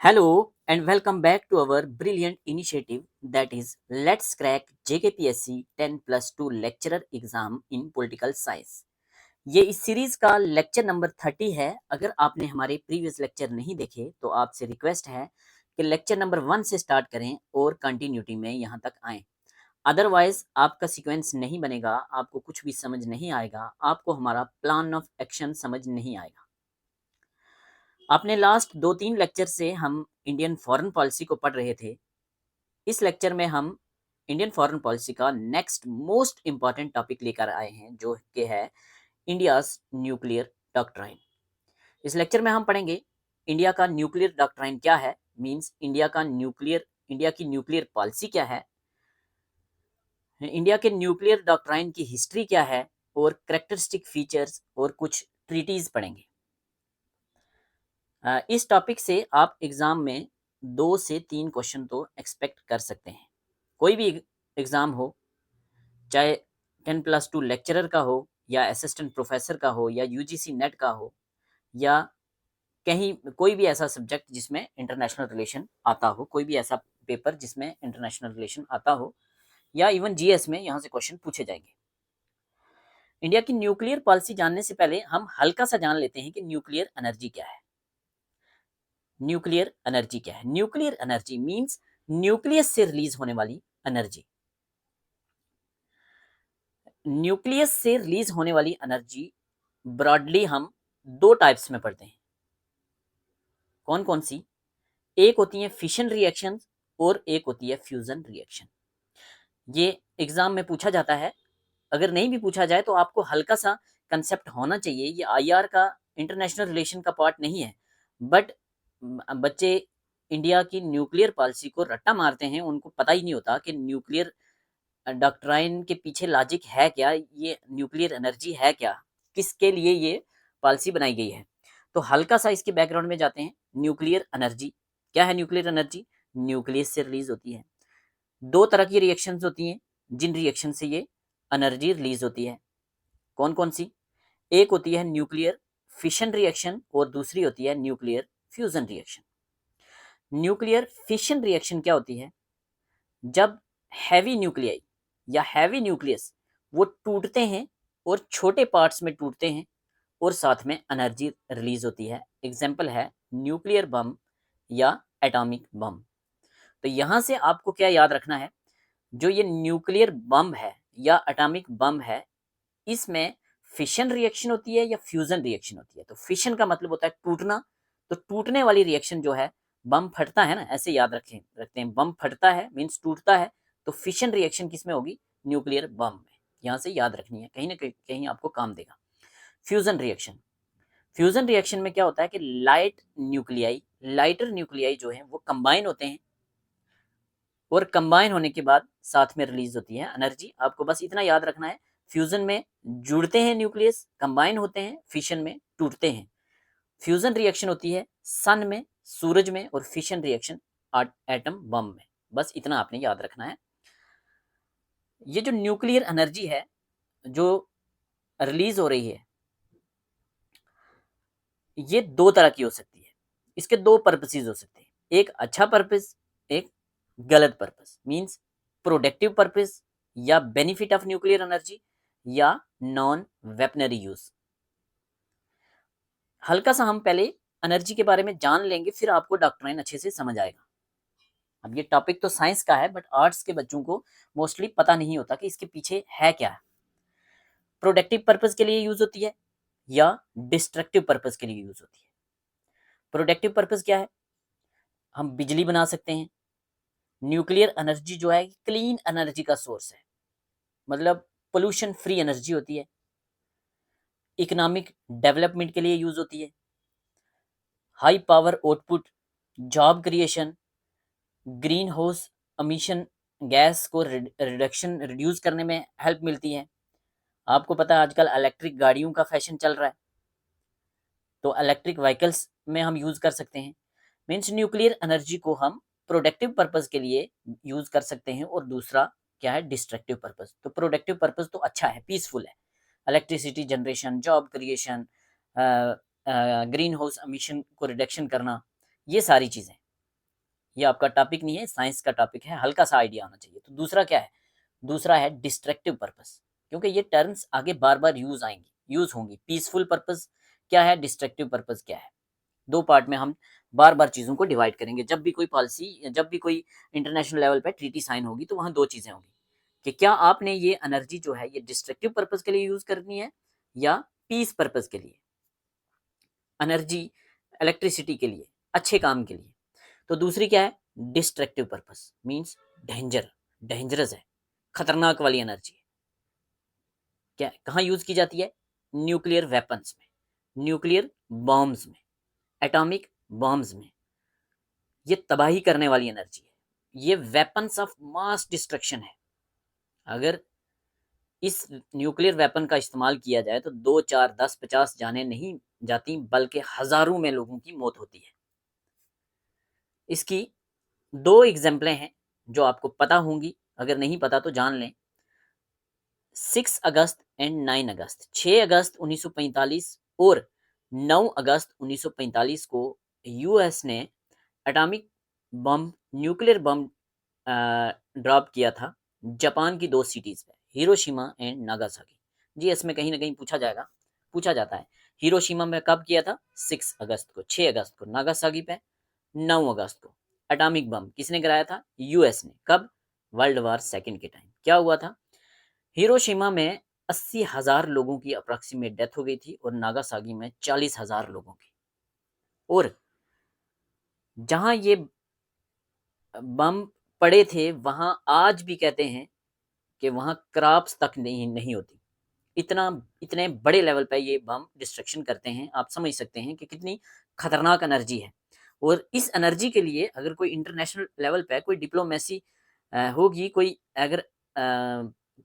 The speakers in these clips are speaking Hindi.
Hello and welcome back to our brilliant initiative that is Let's Crack JKPSC 10 plus 2 lecturer exam in political science। ये इस सीरीज का लेक्चर नंबर 30 है। अगर आपने हमारे प्रीवियस लेक्चर नहीं देखे तो आपसे रिक्वेस्ट है कि लेक्चर नंबर 1 से स्टार्ट करें और कंटिन्यूटी में यहाँ तक आएँ। अदरवाइज आपका सीक्वेंस नहीं बनेगा, आपको कुछ भी समझ नहीं आएगा, आपको हमारा प्लान ऑफ एक्शन समझ नहीं आएगा। आपने लास्ट 2-3 लेक्चर से हम इंडियन फॉरेन पॉलिसी को पढ़ रहे थे। इस लेक्चर में हम इंडियन फॉरेन पॉलिसी का नेक्स्ट मोस्ट इंपॉर्टेंट टॉपिक लेकर आए हैं जो कि है इंडियाज न्यूक्लियर डॉक्ट्राइन। इस लेक्चर में हम पढ़ेंगे इंडिया का न्यूक्लियर डॉक्ट्राइन क्या है, मींस इंडिया की न्यूक्लियर पॉलिसी क्या है, इंडिया के न्यूक्लियर डॉक्ट्राइन की हिस्ट्री क्या है और कैरेक्टरिस्टिक फीचर्स और कुछ ट्रीटीज पढ़ेंगे। इस टॉपिक से आप एग्ज़ाम में 2 से 3 क्वेश्चन तो एक्सपेक्ट कर सकते हैं। कोई भी एग्ज़ाम हो, चाहे 10+2 लेक्चरर का हो या असिस्टेंट प्रोफेसर का हो या यूजीसी नेट का हो या कहीं कोई भी ऐसा सब्जेक्ट जिसमें इंटरनेशनल रिलेशन आता हो, कोई भी ऐसा पेपर जिसमें इंटरनेशनल रिलेशन आता हो या इवन जीएस में यहाँ से क्वेश्चन पूछे जाएंगे। इंडिया की न्यूक्लियर पॉलिसी जानने से पहले हम हल्का सा जान लेते हैं कि न्यूक्लियर एनर्जी क्या है। न्यूक्लियर एनर्जी क्या है? न्यूक्लियर एनर्जी मींस न्यूक्लियस से रिलीज होने वाली एनर्जी। न्यूक्लियस से रिलीज होने वाली एनर्जी ब्रॉडली हम 2 टाइप्स में पढ़ते हैं। कौन कौन सी? एक होती है फिशन रिएक्शन और एक होती है फ्यूजन रिएक्शन। ये एग्जाम में पूछा जाता है। अगर नहीं भी पूछा जाए तो आपको हल्का सा कंसेप्ट होना चाहिए। ये आईआर का इंटरनेशनल रिलेशन का पार्ट नहीं है, बट बच्चे इंडिया की न्यूक्लियर पॉलिसी को रट्टा मारते हैं। उनको पता ही नहीं होता कि न्यूक्लियर डॉक्ट्राइन के पीछे लॉजिक है क्या, ये न्यूक्लियर एनर्जी है क्या, किसके लिए ये पॉलिसी बनाई गई है। तो हल्का सा इसके बैकग्राउंड में जाते हैं। न्यूक्लियर एनर्जी क्या है? न्यूक्लियर एनर्जी न्यूक्लियस से रिलीज होती है। 2 तरह की रिएक्शंस होती हैं जिन रिएक्शन से ये एनर्जी रिलीज होती है। कौन कौन सी? एक होती है न्यूक्लियर फिशन रिएक्शन और दूसरी होती है nuclear fusion reaction. Nuclear fission reaction क्या होती है? जब हैवी न्यूक्लियाई या हैवी न्यूक्लियस वो टूटते हैं और छोटे पार्ट्स में टूटते हैं और साथ में एनर्जी रिलीज होती है। एग्जाम्पल है न्यूक्लियर बम या एटॉमिक बम। तो यहाँ से आपको क्या याद रखना है? जो ये न्यूक्लियर बम है या एटॉमिक बम है, इसमें फिशन रिएक्शन होती है या फ्यूजन रिएक्शन होती है। तो फिशन का मतलब होता है टूटना। तो टूटने वाली रिएक्शन जो है, बम फटता है ना, ऐसे याद रखते हैं, बम फटता है मीन्स टूटता है। तो फिशन रिएक्शन किस में होगी? न्यूक्लियर बम में। यहाँ से याद रखनी है, कहीं ना कहीं आपको काम देगा। फ्यूजन रिएक्शन, फ्यूजन रिएक्शन में क्या होता है कि लाइटर न्यूक्लियाई जो है वो कंबाइन होते हैं और कंबाइन होने के बाद साथ में रिलीज होती है एनर्जी। आपको बस इतना याद रखना है, फ्यूजन में जुड़ते हैं न्यूक्लियस, कंबाइन होते हैं, फिशन में टूटते हैं। फ्यूजन रिएक्शन होती है सन में, सूरज में, और फिशन रिएक्शन एटम बम में। बस इतना आपने याद रखना है। ये जो न्यूक्लियर एनर्जी है जो रिलीज हो रही है, ये 2 तरह की हो सकती है। इसके 2 पर्पसेस हो सकते हैं, एक अच्छा पर्पस, एक गलत पर्पस। मींस प्रोडक्टिव पर्पस या बेनिफिट ऑफ न्यूक्लियर एनर्जी या नॉन वेपनरी यूज। हल्का सा हम पहले एनर्जी के बारे में जान लेंगे, फिर आपको डॉक्ट्राइन अच्छे से समझ आएगा। अब ये टॉपिक तो साइंस का है, बट आर्ट्स के बच्चों को मोस्टली पता नहीं होता कि इसके पीछे है क्या है। प्रोडक्टिव पर्पस के लिए यूज होती है या डिस्ट्रक्टिव पर्पस के लिए यूज होती है। प्रोडक्टिव पर्पस क्या है? हम बिजली बना सकते हैं। न्यूक्लियर एनर्जी जो है क्लीन एनर्जी का सोर्स है, मतलब पोल्यूशन फ्री एनर्जी होती है। इकोनॉमिक डेवलपमेंट के लिए यूज होती है। High power output, job creation, green house emission gas को रिड्यूस करने में हेल्प मिलती है। आपको पता है आजकल इलेक्ट्रिक गाड़ियों का फैशन चल रहा है, तो इलेक्ट्रिक व्हीकल्स में हम यूज कर सकते हैं। मीन्स न्यूक्लियर एनर्जी को हम प्रोडक्टिव पर्पस के लिए यूज कर सकते हैं और दूसरा क्या है? Destructive purpose. तो प्रोडक्टिव पर्पस तो अच्छा है, पीसफुल है, electricity generation, job creation, green house emission को रिडक्शन करना, ये सारी चीजें। ये आपका टॉपिक नहीं है, साइंस का टॉपिक है, हल्का सा आइडिया होना चाहिए। तो दूसरा क्या है, दूसरा है डिस्ट्रक्टिव पर्पस, क्योंकि ये टर्म्स आगे बार बार यूज होंगी। पीसफुल पर्पस क्या है, डिस्ट्रक्टिव पर्पस क्या है, दो पार्ट में हम बार बार चीज़ों को डिवाइड करेंगे। जब भी कोई पॉलिसी, जब भी कोई इंटरनेशनल लेवल पे ट्रीटी साइन होगी तो वहाँ दो चीज़ें होंगी कि क्या आपने ये एनर्जी जो है ये डिस्ट्रक्टिव पर्पस के लिए यूज़ करनी है या पीस पर्पस के लिए, एनर्जी इलेक्ट्रिसिटी के लिए, अच्छे काम के लिए। तो दूसरी क्या है, डिस्ट्रक्टिव पर्पस, मीन्स डेंजरस है, खतरनाक वाली एनर्जी है। क्या कहाँ यूज की जाती है, न्यूक्लियर वेपन्स में, न्यूक्लियर बॉम्ब्स में, एटॉमिक बॉम्ब्स में। ये तबाही करने वाली एनर्जी है, ये वेपन्स ऑफ मास डिस्ट्रक्शन है। अगर इस न्यूक्लियर वेपन का इस्तेमाल किया जाए तो 2, 4, 10, 50 जाने नहीं जाती, बल्कि हजारों में लोगों की मौत होती है। इसकी दो एग्जाम्पलें हैं जो आपको पता होंगी, अगर नहीं पता तो जान लें। 6 अगस्त एंड 9 अगस्त, 6 अगस्त 1945 और 9 अगस्त 1945 को यूएस ने atomic bomb, nuclear bomb drop किया था जापान की दो सिटीज पे, हिरोशिमा एंड नागासाकी। जी इसमें कहीं ना कहीं पूछा जाएगा, पूछा जाता है हिरोशिमा में कब किया था, 6 अगस्त को, 6 अगस्त को नागासाकी पे 9 अगस्त को। एटॉमिक बम किसने गिराया था, यूएस ने। कब, वर्ल्ड वार सेकंड के टाइम। क्या हुआ था, हिरोशिमा में 80,000 लोगों की अप्रोक्सीमेट डेथ हो गई थी और नागासाकी में 40,000 लोगों की। और जहां ये बम पड़े थे वहां आज भी कहते हैं कि वहां क्रॉप्स तक नहीं होती, इतना, इतने बड़े लेवल पे ये बम डिस्ट्रक्शन करते हैं। आप समझ सकते हैं कि कितनी खतरनाक एनर्जी है। और इस एनर्जी के लिए अगर कोई इंटरनेशनल लेवल पे कोई डिप्लोमेसी होगी, कोई अगर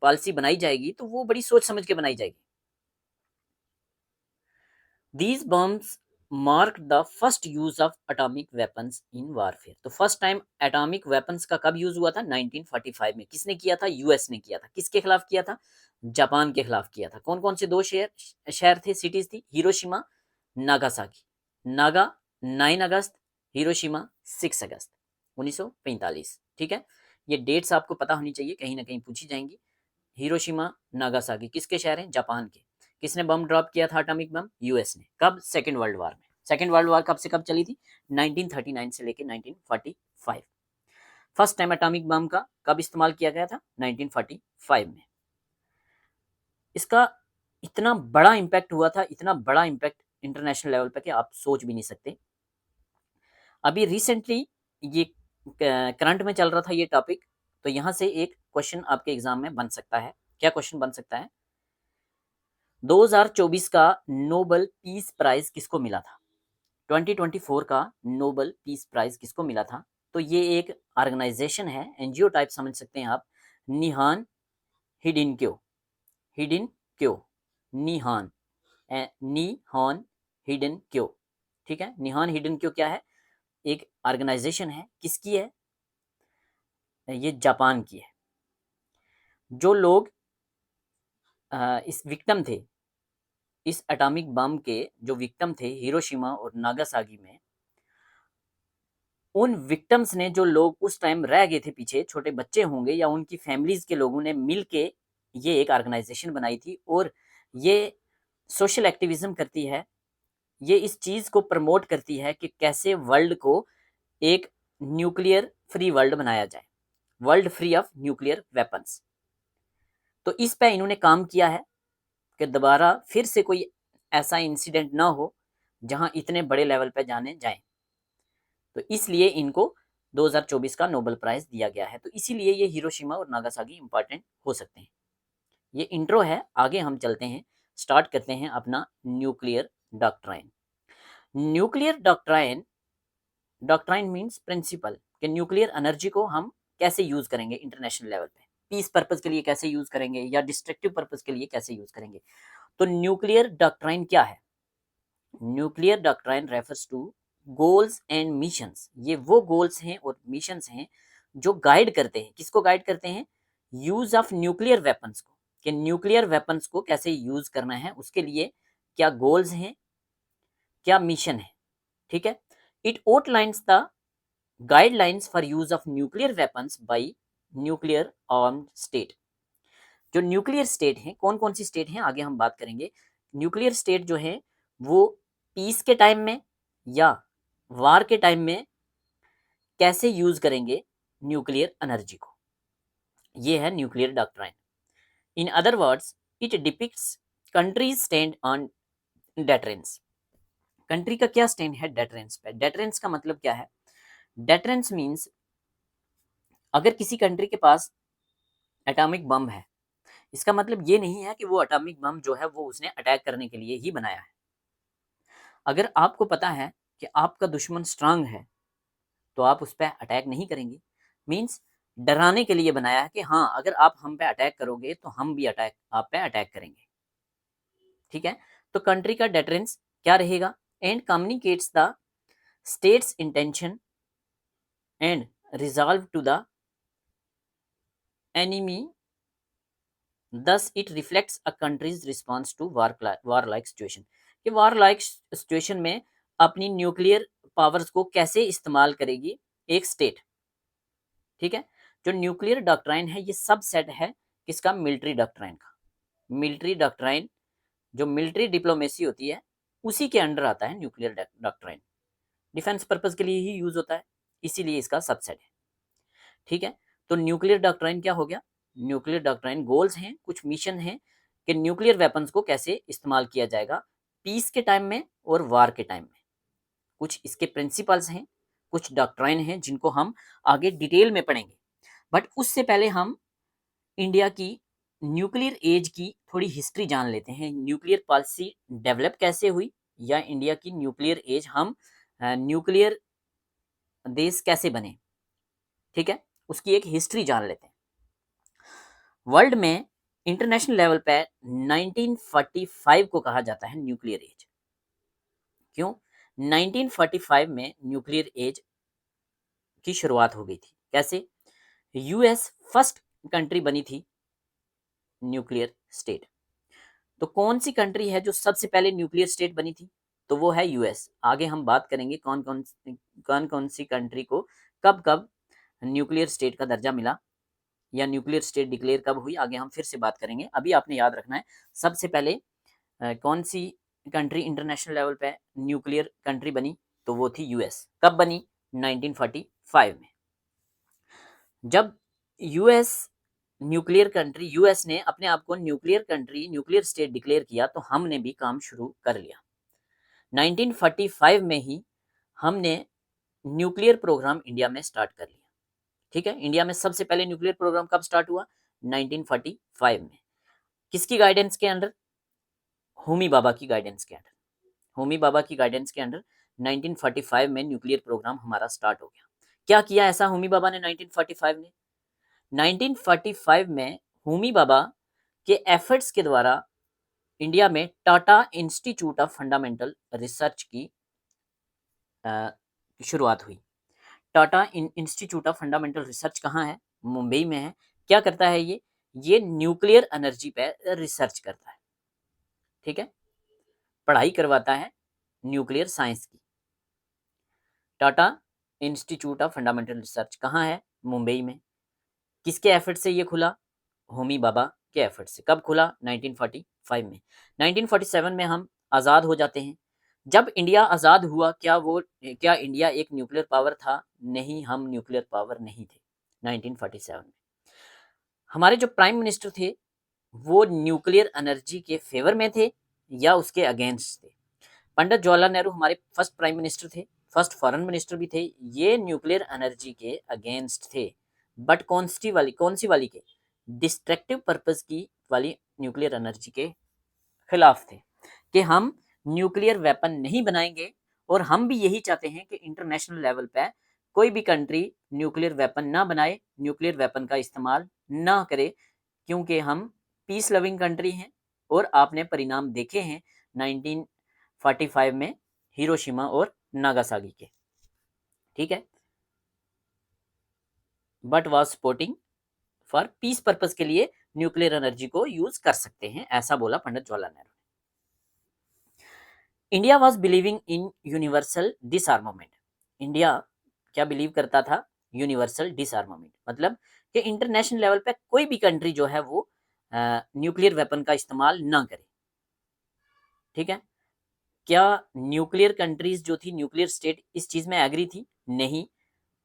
पॉलिसी बनाई जाएगी तो वो बड़ी सोच समझ के बनाई जाएगी। These bombs marked the first use of atomic weapons in warfare। तो फर्स्ट टाइम एटॉमिक वेपन्स का कब यूज हुआ था, 1945 में। किसने किया था, यूएस ने किया था। किसके खिलाफ किया था, जापान के खिलाफ किया था। कौन कौन से दो शहर थे, सिटीज थी, हिरोशिमा, नागासाकी। नागा 9 अगस्त, हिरोशिमा 6 अगस्त 1945। ठीक है, ये डेट्स आपको पता होनी चाहिए, कहीं ना कहीं पूछी जाएंगी। हिरोशिमा नागासाकी किसके शहर हैं, जापान के। किसने बम ड्रॉप किया था एटॉमिक बम, यूएस ने। कब, सेकेंड वर्ल्ड वार में। सेकेंड वर्ल्ड वार कब से कब चली थी, 1939 से लेकर 1945। फर्स्ट टाइम एटॉमिक बम का कब इस्तेमाल किया गया था, 1945 में। इसका इतना बड़ा इंपैक्ट हुआ था, इतना बड़ा इंपैक्ट इंटरनेशनल लेवल पे कि आप सोच भी नहीं सकते। अभी रिसेंटली ये करंट में चल रहा था ये टॉपिक, तो यहां से एक क्वेश्चन आपके एग्जाम में बन सकता है। क्या क्वेश्चन बन सकता है, 2024 का नोबेल पीस प्राइज किसको मिला था, 2024 का नोबेल पीस प्राइज किसको मिला था। तो ये एक ऑर्गेनाइजेशन है, एनजीओ टाइप समझ सकते हैं आप, निहान हिडिनक्यो, हिडिनक्यो, निहान, निहान हिडिनक्यो। ठीक है, निहान हिडिनक्यो क्या है, एक ऑर्गेनाइजेशन है। किसकी है, ये जापान की है। जो लोग इस विक्टिम थे, इस एटॉमिक बम के जो विक्टिम थे हिरोशिमा और नागासाकी में, उन विक्टिम्स ने, जो लोग उस टाइम रह गए थे पीछे, छोटे बच्चे होंगे या उनकी फैमिलीज के लोगों ने मिल के ये एक ऑर्गेनाइजेशन बनाई थी। और ये सोशल एक्टिविज्म करती है, ये इस चीज को प्रमोट करती है कि कैसे वर्ल्ड को एक न्यूक्लियर फ्री वर्ल्ड बनाया जाए, world free of nuclear weapons. तो इस पे इन्होंने काम किया है कि दोबारा फिर से कोई ऐसा इंसिडेंट ना हो जहां इतने बड़े लेवल पे जाने जाए। तो इसलिए इनको 2024 का नोबेल प्राइज दिया गया है। तो इसीलिए ये हिरोशिमा और नागासाकी इंपॉर्टेंट हो सकते हैं। ये इंट्रो है, आगे हम चलते हैं, स्टार्ट करते हैं अपना nuclear doctrine. Nuclear doctrine, doctrine means principle, कि न्यूक्लियर एनर्जी को हम कैसे यूज करेंगे इंटरनेशनल लेवल पे, पीस पर्पज के लिए कैसे यूज करेंगे या डिस्ट्रक्टिव पर्पज के लिए कैसे यूज करेंगे। तो न्यूक्लियर डॉक्ट्राइन क्या है, nuclear doctrine refers to goals and missions. ये वो गोल्स हैं और मिशंस हैं जो गाइड करते हैं, किसको गाइड करते हैं, यूज ऑफ न्यूक्लियर वेपन्स को, कि न्यूक्लियर वेपन्स को कैसे यूज करना है, उसके लिए क्या गोल्स हैं, क्या मिशन है। ठीक है, it outlines the guidelines for use of nuclear weapons bye nuclear armed state. जो न्यूक्लियर स्टेट हैं, कौन कौन सी स्टेट हैं आगे हम बात करेंगे। न्यूक्लियर स्टेट जो है वो पीस के टाइम में या वार के टाइम में कैसे यूज करेंगे न्यूक्लियर एनर्जी को, ये है nuclear doctrine. In other words it depicts countries stand on deterrence. Country का क्या स्टैंड है डेटरेंस पे। डेटरेंस का मतलब क्या है? डेटरेंस मीन्स अगर किसी कंट्री के पास एटॉमिक बम है, इसका मतलब ये नहीं है कि वो एटॉमिक बम जो है वो उसने अटैक करने के लिए ही बनाया है। अगर आपको पता है कि आपका दुश्मन स्ट्रांग है तो आप उस पर अटैक नहीं करेंगे। मीन्स डराने के लिए बनाया है कि हाँ अगर आप हम पे अटैक करोगे तो हम भी अटैक आप पे अटैक करेंगे। ठीक है, तो कंट्री का डेटरेंस क्या रहेगा? And communicates the state's intention and resolve to the enemy, thus it reflects a country's response to war-like situation। कि war-like situation में अपनी न्यूक्लियर पावर्स को कैसे इस्तेमाल करेगी एक स्टेट। ठीक है, जो न्यूक्लियर डॉक्ट्राइन है ये सब सेट है किसका? मिलिट्री डॉक्ट्राइन का। मिलिट्री डॉक्ट्राइन जो मिलिट्री डिप्लोमेसी होती है उसी के अंडर आता है न्यूक्लियर डॉक्ट्राइन। डिफेंस पर्पज के लिए ही यूज होता है, इसीलिए इसका सबसेट है। ठीक है, तो न्यूक्लियर डॉक्ट्राइन क्या हो गया? न्यूक्लियर डॉक्ट्राइन गोल्स हैं, कुछ मिशन हैं कि न्यूक्लियर वेपन्स को कैसे इस्तेमाल किया जाएगा पीस के टाइम में और वार के टाइम में। कुछ इसके प्रिंसिपल्स हैं, कुछ डॉक्ट्राइन हैं जिनको हम आगे डिटेल में पढ़ेंगे। बट उससे पहले हम इंडिया की न्यूक्लियर एज की थोड़ी हिस्ट्री जान लेते हैं। न्यूक्लियर पॉलिसी डेवलप कैसे हुई, या इंडिया की न्यूक्लियर एज, हम न्यूक्लियर देश कैसे बने। ठीक है, उसकी एक हिस्ट्री जान लेते हैं। वर्ल्ड में इंटरनेशनल लेवल पे 1945 को कहा जाता है न्यूक्लियर एज। क्यों? 1945 में न्यूक्लियर एज की शुरुआत हो गई थी। कैसे? यूएस फर्स्ट कंट्री बनी थी न्यूक्लियर स्टेट। तो कौन सी कंट्री है जो सबसे पहले न्यूक्लियर स्टेट बनी थी? तो वो है यूएस। आगे हम बात करेंगे कौन कौन सी कंट्री को कब कब न्यूक्लियर स्टेट का दर्जा मिला या न्यूक्लियर स्टेट डिक्लेयर कब हुई, आगे हम फिर से बात करेंगे। अभी आपने याद रखना है सबसे पहले कौन सी कंट्री इंटरनेशनल लेवल पे न्यूक्लियर कंट्री बनी, तो वो थी यूएस। कब बनी? 1945 में। जब यूएस न्यूक्लियर कंट्री, यूएस ने अपने आप को nuclear country, nuclear state declare किया तो हमने भी काम शुरू कर लिया। 1945 में ही हमने न्यूक्लियर प्रोग्राम इंडिया में स्टार्ट कर लिया। ठीक है, इंडिया में सबसे पहले न्यूक्लियर प्रोग्राम कब स्टार्ट हुआ? 1945 में। किसकी गाइडेंस के अंडर? होमी बाबा की गाइडेंस के अंडर। होमी बाबा की गाइडेंस के अंडर 1945 में न्यूक्लियर प्रोग्राम हमारा स्टार्ट हो गया। क्या किया ऐसा होमी बाबा ने 1945 में? 1945 में होमी बाबा के एफर्ट्स के द्वारा इंडिया में Tata institute of fundamental research की शुरुआत हुई। Tata institute of fundamental research कहाँ है? मुंबई में है। क्या करता है ये न्यूक्लियर एनर्जी पे रिसर्च करता है। ठीक है, पढ़ाई करवाता है न्यूक्लियर साइंस की। Tata institute of fundamental research कहाँ है? मुंबई में। किसके एफर्ट से ये खुला? होमी बाबा के एफर्ट से। कब खुला? 1945 में। 1947 में हम आज़ाद हो जाते हैं। जब इंडिया आज़ाद हुआ क्या इंडिया एक न्यूक्लियर पावर था? नहीं, हम न्यूक्लियर पावर नहीं थे 1947 में। हमारे जो प्राइम मिनिस्टर थे वो न्यूक्लियर एनर्जी के फेवर में थे या उसके अगेंस्ट थे? पंडित जवाहरलाल नेहरू हमारे फर्स्ट प्राइम मिनिस्टर थे, फर्स्ट फॉरेन मिनिस्टर भी थे। ये न्यूक्लियर एनर्जी के अगेंस्ट थे, बट कौन सी वाली के? डिस्ट्रक्टिव पर्पस की वाली न्यूक्लियर एनर्जी के खिलाफ थे कि हम न्यूक्लियर वेपन नहीं बनाएंगे। और हम भी यही चाहते हैं कि इंटरनेशनल लेवल पे कोई भी कंट्री न्यूक्लियर वेपन ना बनाए, न्यूक्लियर वेपन का इस्तेमाल ना करे, क्योंकि हम पीस लविंग कंट्री हैं। और आपने परिणाम देखे हैं 1945 में हिरोशिमा और नागासाकी के। ठीक है, but was supporting for piece purpose के लिए न्यूक्लियर एनर्जी को यूज कर सकते हैं, ऐसा बोला Pandit Jawaharlal Nehru. India was believing in universal disarmament. India क्या बिलीव करता था? यूनिवर्सल डिसआर्मामेंट, मतलब कि इंटरनेशनल लेवल पे कोई भी कंट्री जो है वो न्यूक्लियर वेपन का इस्तेमाल ना करे। ठीक है, क्या न्यूक्लियर कंट्रीज जो थी, न्यूक्लियर स्टेट, इस चीज में एग्री थी? नहीं,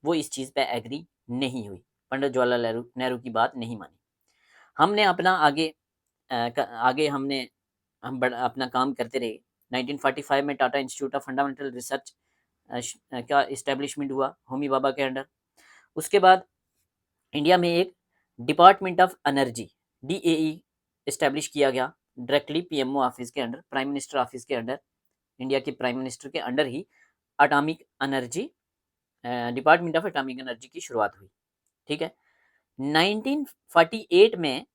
वो इस चीज पे एग्री नहीं हुई, पंडित जवाहरलाल नेहरू की बात नहीं मानी। हमने अपना आगे हम अपना काम करते रहे। 1945 में Tata institute of fundamental research का इस्टेब्लिशमेंट हुआ होमी बाबा के अंडर। उसके बाद इंडिया में एक department of energy DAE establish किया गया, डायरेक्टली PMO ऑफिस के अंडर, प्राइम मिनिस्टर ऑफिस के अंडर, इंडिया के प्राइम मिनिस्टर के under he atomic energy, department of atomic energy की शुरुआत हुई। ठीक है, 1948 में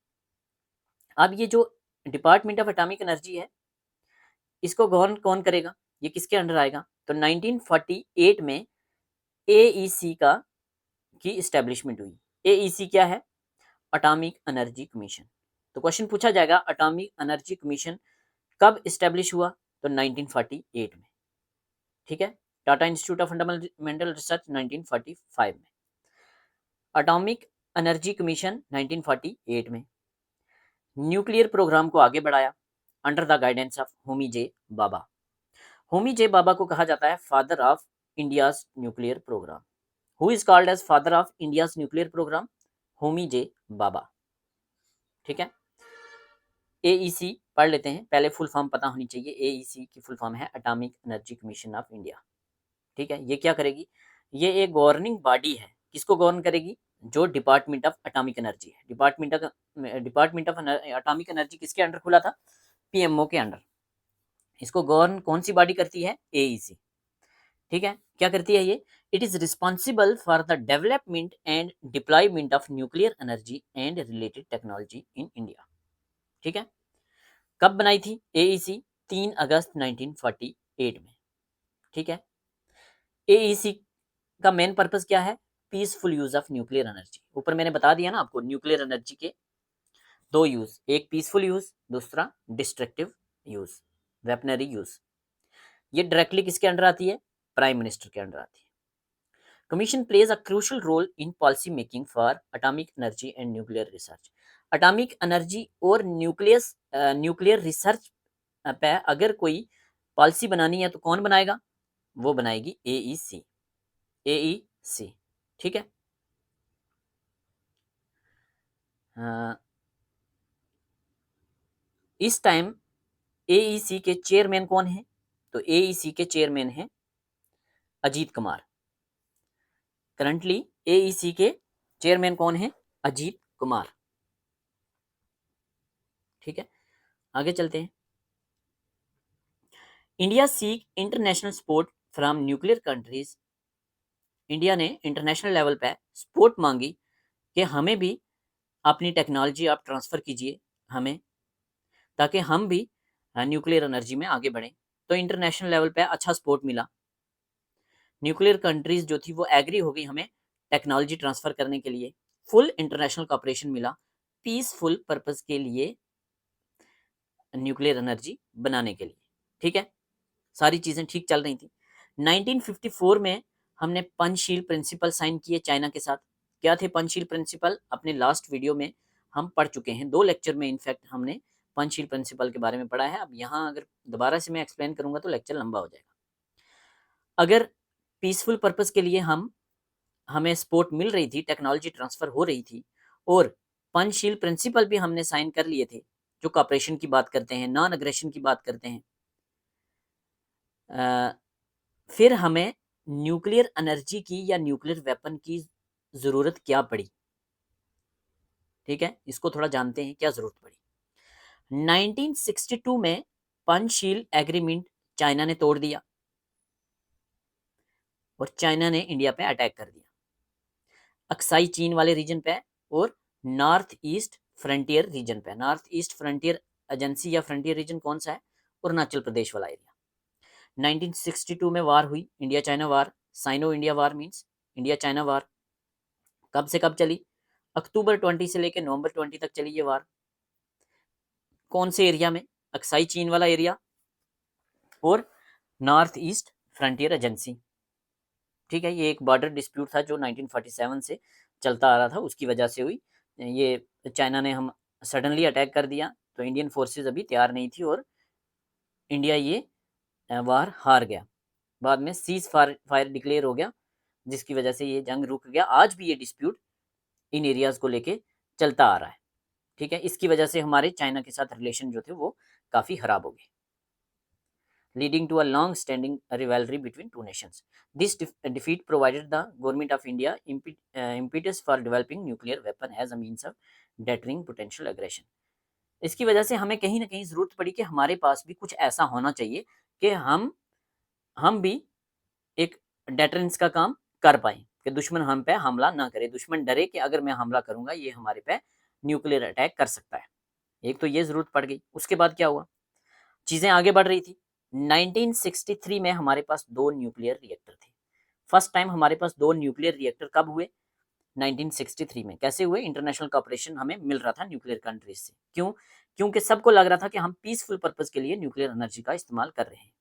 अब ये जो डिपार्टमेंट ऑफ एटॉमिक एनर्जी है, इसको गवर्न कौन करेगा, ये किसके अंडर आएगा? तो 1948 में AEC की इस्टेब्लिशमेंट हुई। AEC क्या है? Atomic energy commission. तो क्वेश्चन पूछा जाएगा एटॉमिक एनर्जी कमीशन कब इस्टेब्लिश हुआ? तो 1948 में। ठीक है, Tata institute of fundamental research 1945 में, एटॉमिक एनर्जी कमीशन 1948 में। न्यूक्लियर प्रोग्राम को आगे बढ़ाया under the guidance of Homi J Bhabha. Homi J Bhabha को कहा जाता है father of India's nuclear programme. Who is called as father of India's nuclear programme? Homi J Bhabha. ठीक है, AEC पढ़ लेते हैं, पहले फुल फॉर्म पता होनी चाहिए। AEC की फुल फॉर्म है atomic energy commission of India. ठीक है, ये क्या करेगी? ये एक गवर्निंग बॉडी है। किसको गवर्न करेगी? जो डिपार्टमेंट ऑफ एटॉमिक एनर्जी है। डिपार्टमेंट ऑफ एटॉमिक एनर्जी किसके अंडर खुला था? PMO के अंडर। इसको गवर्न कौन सी बॉडी करती है? AEC। ठीक है, क्या करती है ये? It is responsible for the development and deployment of nuclear energy and related technology in India. ठीक है, कब बनाई थी AEC? 3 अगस्त 1948 में। ठीक है, AEC का मेन पर्पस क्या है? Peaceful use of nuclear energy. ऊपर मैंने बता दिया ना आपको, न्यूक्लियर एनर्जी के दो यूज, एक पीसफुल यूज, दूसरा डिस्ट्रक्टिव यूज, वेपनरी यूज। ये डायरेक्टली किसके अंडर आती है? प्राइम मिनिस्टर के अंडर आती है। Commission plays a crucial role in policy making for atomic energy and nuclear research. Atomic energy और न्यूक्लियर रिसर्च पे अगर कोई पॉलिसी बनानी है तो कौन बनाएगा? वो बनाएगी AEC। AEC। ठीक है, इस टाइम AEC के चेयरमैन कौन है? तो AEC के चेयरमैन हैं अजीत कुमार। करंटली AEC के चेयरमैन कौन है? अजीत कुमार। ठीक है, आगे चलते हैं। India seek international support from nuclear countries. India ने इंटरनेशनल लेवल पे सपोर्ट मांगी कि हमें भी अपनी टेक्नोलॉजी आप ट्रांसफ़र कीजिए हमें, ताकि हम भी न्यूक्लियर एनर्जी में आगे बढ़ें। तो इंटरनेशनल लेवल पे अच्छा सपोर्ट मिला। न्यूक्लियर कंट्रीज जो थी वो एग्री हो गई हमें टेक्नोलॉजी ट्रांसफ़र करने के लिए। फुल इंटरनेशनल कॉपरेशन मिला पीसफुल पर्पस के लिए, न्यूक्लियर एनर्जी बनाने के लिए। ठीक है, सारी चीज़ें ठीक चल रही थी। 1954 में हमने पंचशील प्रिंसिपल साइन किए चाइना के साथ। क्या थे पंचशील प्रिंसिपल? अपने लास्ट वीडियो में हम पढ़ चुके हैं, 2 लेक्चर में इनफैक्ट हमने पंचशील प्रिंसिपल के बारे में पढ़ा है। अब यहाँ अगर दोबारा से मैं एक्सप्लेन करूंगा तो लेक्चर लंबा हो जाएगा। अगर पीसफुल पर्पस के लिए हमें सपोर्ट मिल रही थी, टेक्नोलॉजी ट्रांसफ़र हो रही थी, और पंचशील प्रिंसिपल भी हमने साइन कर लिए थे, जो कॉपरेशन की बात करते हैं, नॉन अग्रेशन की बात करते हैं, फिर हमें न्यूक्लियर एनर्जी की या न्यूक्लियर वेपन की ज़रूरत क्या पड़ी? ठीक है, इसको थोड़ा जानते हैं, क्या ज़रूरत पड़ी। 1962 में पंचशील एग्रीमेंट चाइना ने तोड़ दिया और चाइना ने इंडिया पे अटैक कर दिया, अक्साई चीन वाले रीजन पे और नॉर्थ ईस्ट फ्रंटियर रीजन पे। नॉर्थ ईस्ट फ्रंटियर एजेंसी या फ्रंटियर रीजन कौन सा है? अरुणाचल प्रदेश वाला एरिया। 1962 में वार हुई, India China war, Sino India war means India China war. कब से कब चली? अक्टूबर 20 से लेकर नवंबर 20 तक चली ये वार। कौन से एरिया में? अक्साई चीन वाला एरिया और नॉर्थ ईस्ट फ्रंटियर एजेंसी। ठीक है, ये एक बॉर्डर डिस्प्यूट था जो 1947 से चलता आ रहा था, उसकी वजह से हुई। ये चाइना ने हम सडनली अटैक कर दिया, तो इंडियन फोर्सेस अभी तैयार नहीं थी और इंडिया ये वार हार गया। बाद में सीज फायर डिक्लेयर हो गया, जिसकी वजह से ये जंग रुक गया। आज भी ये डिस्प्यूट इन एरियाज को लेके चलता आ रहा है। ठीक है, इसकी वजह से हमारे चाइना के साथ रिलेशन जो थे वो काफ़ी खराब हो गए, leading to a long-standing rivalry between two nations. This defeat provided the government of India impetus for developing nuclear weapon as a means of deterring potential aggression. इसकी वजह से हमें कहीं ना कहीं ज़रूरत पड़ी कि हमारे पास भी कुछ ऐसा होना चाहिए कि हम भी एक डेटरेंस का काम कर पाएँ कि दुश्मन हम पे हमला ना करे, दुश्मन डरे कि अगर मैं हमला करूंगा ये हमारे पे न्यूक्लियर अटैक कर सकता है। एक तो ये ज़रूरत पड़ गई। उसके बाद क्या हुआ, चीज़ें आगे बढ़ रही थी। 1963 में हमारे पास 2 न्यूक्लियर रिएक्टर थे। फर्स्ट टाइम हमारे पास 2 न्यूक्लियर रिएक्टर कब हुए? 1963 में। कैसे हुए? इंटरनेशनल कॉपरेशन हमें मिल रहा था न्यूक्लियर कंट्रीज से। क्यों? क्योंकि सबको लग रहा था कि हम पीसफुल पर्पस के लिए न्यूक्लियर एनर्जी का इस्तेमाल कर रहे हैं।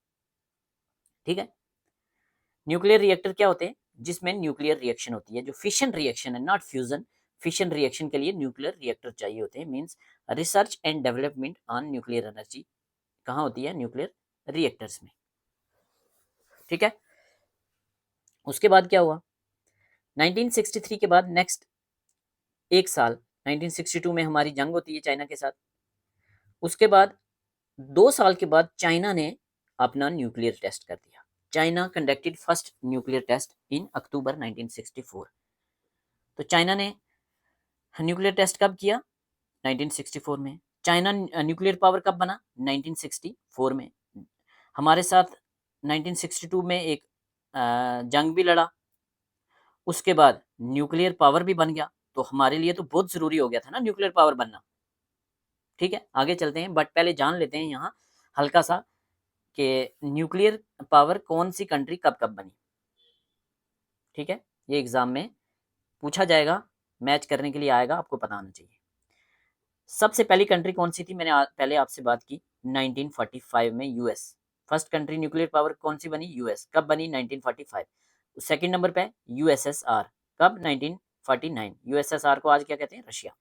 ठीक है, न्यूक्लियर रिएक्टर क्या होते हैं? जिसमें न्यूक्लियर रिएक्शन होती है, जो फिशन रिएक्शन है, नॉट फ्यूजन। फिशन रिएक्शन के लिए न्यूक्लियर रिएक्टर चाहिए होते हैं। Means research and development on nuclear energy कहाँ होती है? न्यूक्लियर रिएक्टर्स में। ठीक है, उसके बाद क्या हुआ? 1963 के बाद नेक्स्ट एक साल 1962 में हमारी जंग होती है चाइना के साथ। उसके बाद 2 साल के बाद चाइना ने अपना न्यूक्लियर टेस्ट कर दिया। China conducted first nuclear test in October 1964। तो चाइना ने न्यूक्लियर टेस्ट कब किया? 1964 में। चाइना न्यूक्लियर पावर कब बना? 1964 में। हमारे साथ 1962 में एक जंग भी लड़ा, उसके बाद न्यूक्लियर पावर भी बन गया। तो हमारे लिए तो बहुत ज़रूरी हो गया था ना न्यूक्लियर पावर बनना। ठीक है, आगे चलते हैं, बट पहले जान लेते हैं यहाँ हल्का सा कि न्यूक्लियर पावर कौन सी कंट्री कब कब बनी। ठीक है, ये एग्ज़ाम में पूछा जाएगा, मैच करने के लिए आएगा, आपको पता होना चाहिए। सबसे पहली कंट्री कौन सी थी? मैंने पहले आपसे बात की 1945 में US. First country nuclear power कौन सी बनी? यूएस। कब बनी? 1945। सेकंड नंबर पे यूएसएसआर। कब? 1949। यूएसएसआर को आज क्या कहते हैं? रशिया।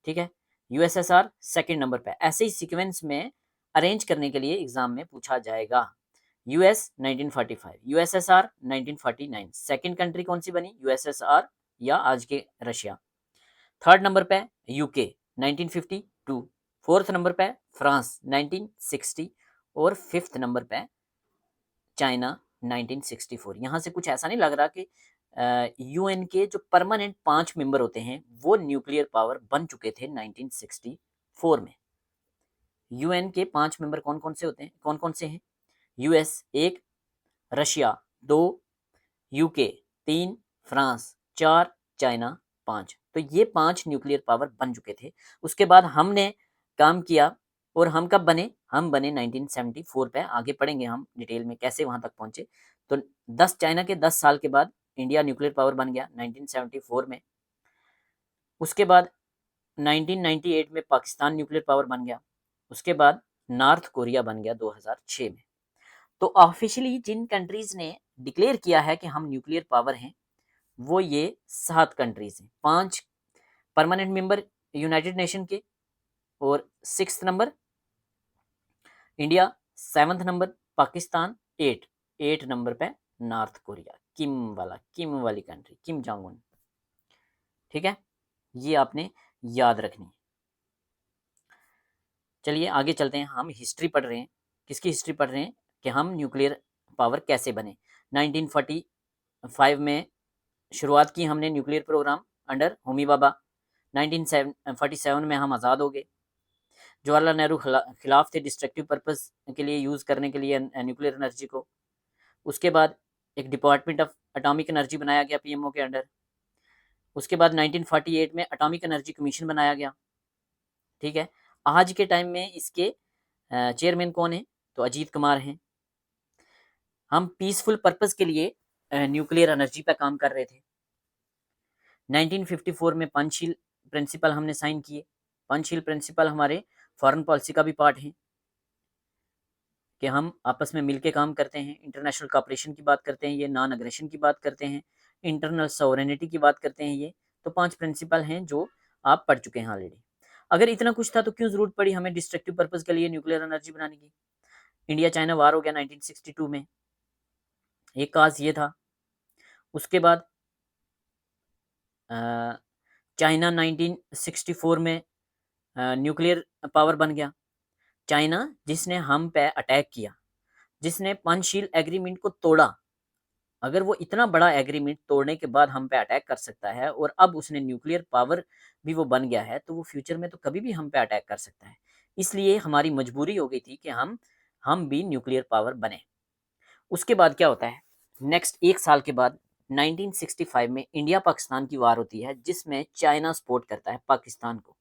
ठीक है, यूएसएसआर सेकंड नंबर पे। ऐसे ही सीक्वेंस में अरेंज करने के लिए एग्जाम में पूछा जाएगा। US 1945, USSR 1949। सेकंड कंट्री कौन सी बनी? यूएसएसआर या आज के रशिया। थर्ड नंबर पे यूके 1952। फोर्थ नंबर पे फ्रांस 1960 और फिफ्थ नंबर पे चाइना 1964। यहाँ से कुछ ऐसा नहीं लग रहा कि यूएन के जो परमानेंट 5 मेंबर होते हैं वो न्यूक्लियर पावर बन चुके थे 1964 में। यूएन के 5 मेंबर कौन कौन से होते हैं? कौन कौन से हैं? US 1, Russia 2, UK 3, France 4, China 5। तो ये 5 न्यूक्लियर पावर बन चुके थे। उसके बाद हमने काम किया और हम कब बने? हम बने 1974 पे। आगे पढ़ेंगे हम डिटेल में कैसे वहाँ तक पहुँचे। तो 10 चाइना के 10 साल के बाद इंडिया न्यूक्लियर पावर बन गया 1974 में। उसके बाद 1998 में पाकिस्तान न्यूक्लियर पावर बन गया। उसके बाद नॉर्थ कोरिया बन गया 2006 में। तो ऑफिशियली जिन कंट्रीज़ ने डिक्लेयर किया है कि हम न्यूक्लियर पावर हैं वो ये 7 कंट्रीज़ हैं। 5 परमानेंट मेंबर यूनाइटेड नेशन के, और 6th number India, 7th number Pakistan, 8 number पे नॉर्थ कोरिया, किम वाली कंट्री, किम जोंग उन। ठीक है, ये आपने याद रखनी है। चलिए आगे चलते हैं। हम हिस्ट्री पढ़ रहे हैं। किसकी हिस्ट्री पढ़ रहे हैं? कि हम न्यूक्लियर पावर कैसे बने। 1945 में शुरुआत की हमने न्यूक्लियर प्रोग्राम अंडर होमी बाबा। 1947 में हम आज़ाद हो गए। जवाहरलाल नेहरू खिलाफ थे डिस्ट्रक्टिव पर्पस के लिए यूज़ करने के लिए न्यूक्लियर एनर्जी को। उसके बाद एक डिपार्टमेंट ऑफ एटॉमिक एनर्जी बनाया गया पीएमओ के अंडर। उसके बाद 1948 में एटॉमिक एनर्जी कमीशन बनाया गया। ठीक है, आज के टाइम में इसके चेयरमैन कौन है? तो अजीत कुमार हैं। हम पीसफुल पर्पस के लिए न्यूक्लियर एनर्जी पे काम कर रहे थे। 1954 में पंचशील प्रिंसिपल हमने साइन किए। पंचशील प्रिंसिपल हमारे फॉरेन पॉलिसी का भी पार्ट है कि हम आपस में मिलके काम करते हैं, इंटरनेशनल कोऑपरेशन की बात करते हैं, ये नॉन अग्रेशन की बात करते हैं, इंटरनल सॉवरेनिटी की बात करते हैं। ये तो 5 प्रिंसिपल हैं जो आप पढ़ चुके हैं ऑलरेडी। अगर इतना कुछ था तो क्यों ज़रूरत पड़ी हमें डिस्ट्रक्टिव पर्पज़ के लिए न्यूक्लियर एनर्जी बनाने की? इंडिया चाइना वार हो गया 1962 में, एक काज़ ये था। उसके बाद अ, चाइना 1964 में न्यूक्लियर पावर बन गया। चाइना जिसने हम पे अटैक किया, जिसने पंचशील एग्रीमेंट को तोड़ा, अगर वो इतना बड़ा एग्रीमेंट तोड़ने के बाद हम पे अटैक कर सकता है और अब उसने न्यूक्लियर पावर भी वो बन गया है, तो वो फ्यूचर में तो कभी भी हम पे अटैक कर सकता है। इसलिए हमारी मजबूरी हो गई थी कि हम भी न्यूक्लियर पावर बने। उसके बाद क्या होता है, नेक्स्ट 1 साल के बाद 1965 में इंडिया पाकिस्तान की वार होती है, जिसमें चाइना सपोर्ट करता है पाकिस्तान को।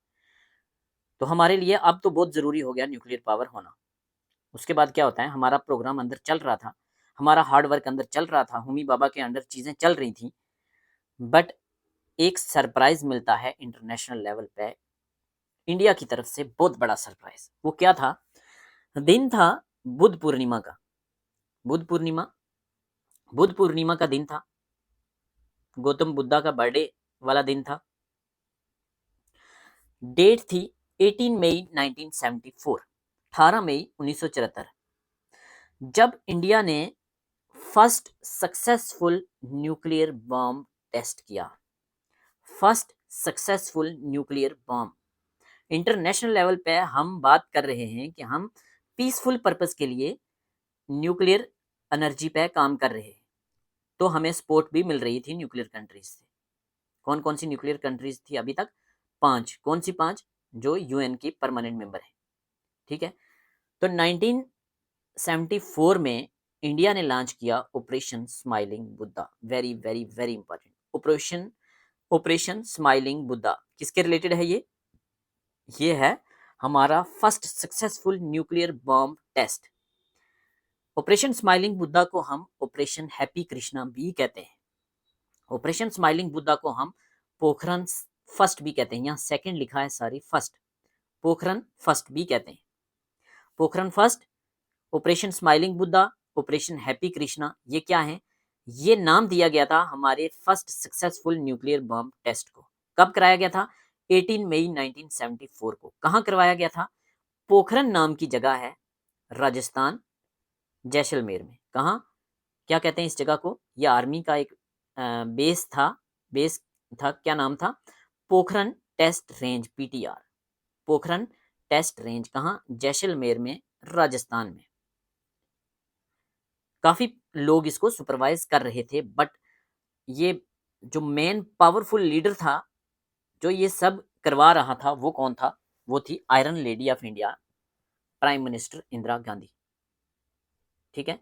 तो हमारे लिए अब तो बहुत ज़रूरी हो गया न्यूक्लियर पावर होना। उसके बाद क्या होता है, हमारा प्रोग्राम अंदर चल रहा था, हमारा हार्ड वर्क अंदर चल रहा था, होमी बाबा के अंडर चीज़ें चल रही थी, बट एक सरप्राइज़ मिलता है इंटरनेशनल लेवल पे, इंडिया की तरफ से बहुत बड़ा सरप्राइज़। वो क्या था? दिन था बुद्ध पूर्णिमा का। बुद्ध पूर्णिमा बुद्ध पूर्णिमा का दिन था, गौतम बुद्धा का बर्थडे वाला दिन था। डेट थी 18 मई 1974, 18 मई 1974, जब इंडिया ने first successful nuclear bomb test किया। First successful nuclear bomb. International level पे हम बात कर रहे हैं कि हम पीसफुल पर्पस के लिए न्यूक्लियर एनर्जी पे काम कर रहे हैं, तो हमें सपोर्ट भी मिल रही थी न्यूक्लियर कंट्रीज से। कौन कौन सी न्यूक्लियर कंट्रीज थी अभी तक? 5। कौन सी 5? जो यूएन की परमानेंट मेंबर है। ठीक है, तो 1974 में इंडिया ने लॉन्च किया operation smiling Buddha. Very very very important operation. Operation smiling Buddha किसके रिलेटेड है? ये है हमारा first successful nuclear bomb test. Operation smiling Buddha को हम ऑपरेशन हैप्पी कृष्णा भी कहते हैं। ऑपरेशन स्माइलिंग बुद्धा को हम पोखरन फर्स्ट भी कहते हैं। यहाँ सेकंड लिखा है, सॉरी, फर्स्ट। पोखरन फर्स्ट भी कहते हैं। Pokhran first, operation smiling Buddha, operation happy Krishna, ये क्या है? ये नाम दिया गया था हमारे first successful nuclear bomb test को। कब कराया गया था? 18 मई 1974 को। कहाँ करवाया गया था? पोखरन नाम की जगह है, राजस्थान, जैसलमेर में। कहाँ? क्या कहते हैं इस जगह को? ये आर्मी का एक बेस था। बेस था, क्या नाम था? Pokhran test range, PTR. Pokhran test range कहाँ? जैसलमेर में, राजस्थान में। काफी लोग इसको सुपरवाइज कर रहे थे, बट ये जो मेन पावरफुल लीडर था, जो ये सब करवा रहा था, वो कौन था? वो थी iron lady of India, prime minister Indira Gandhi. ठीक है,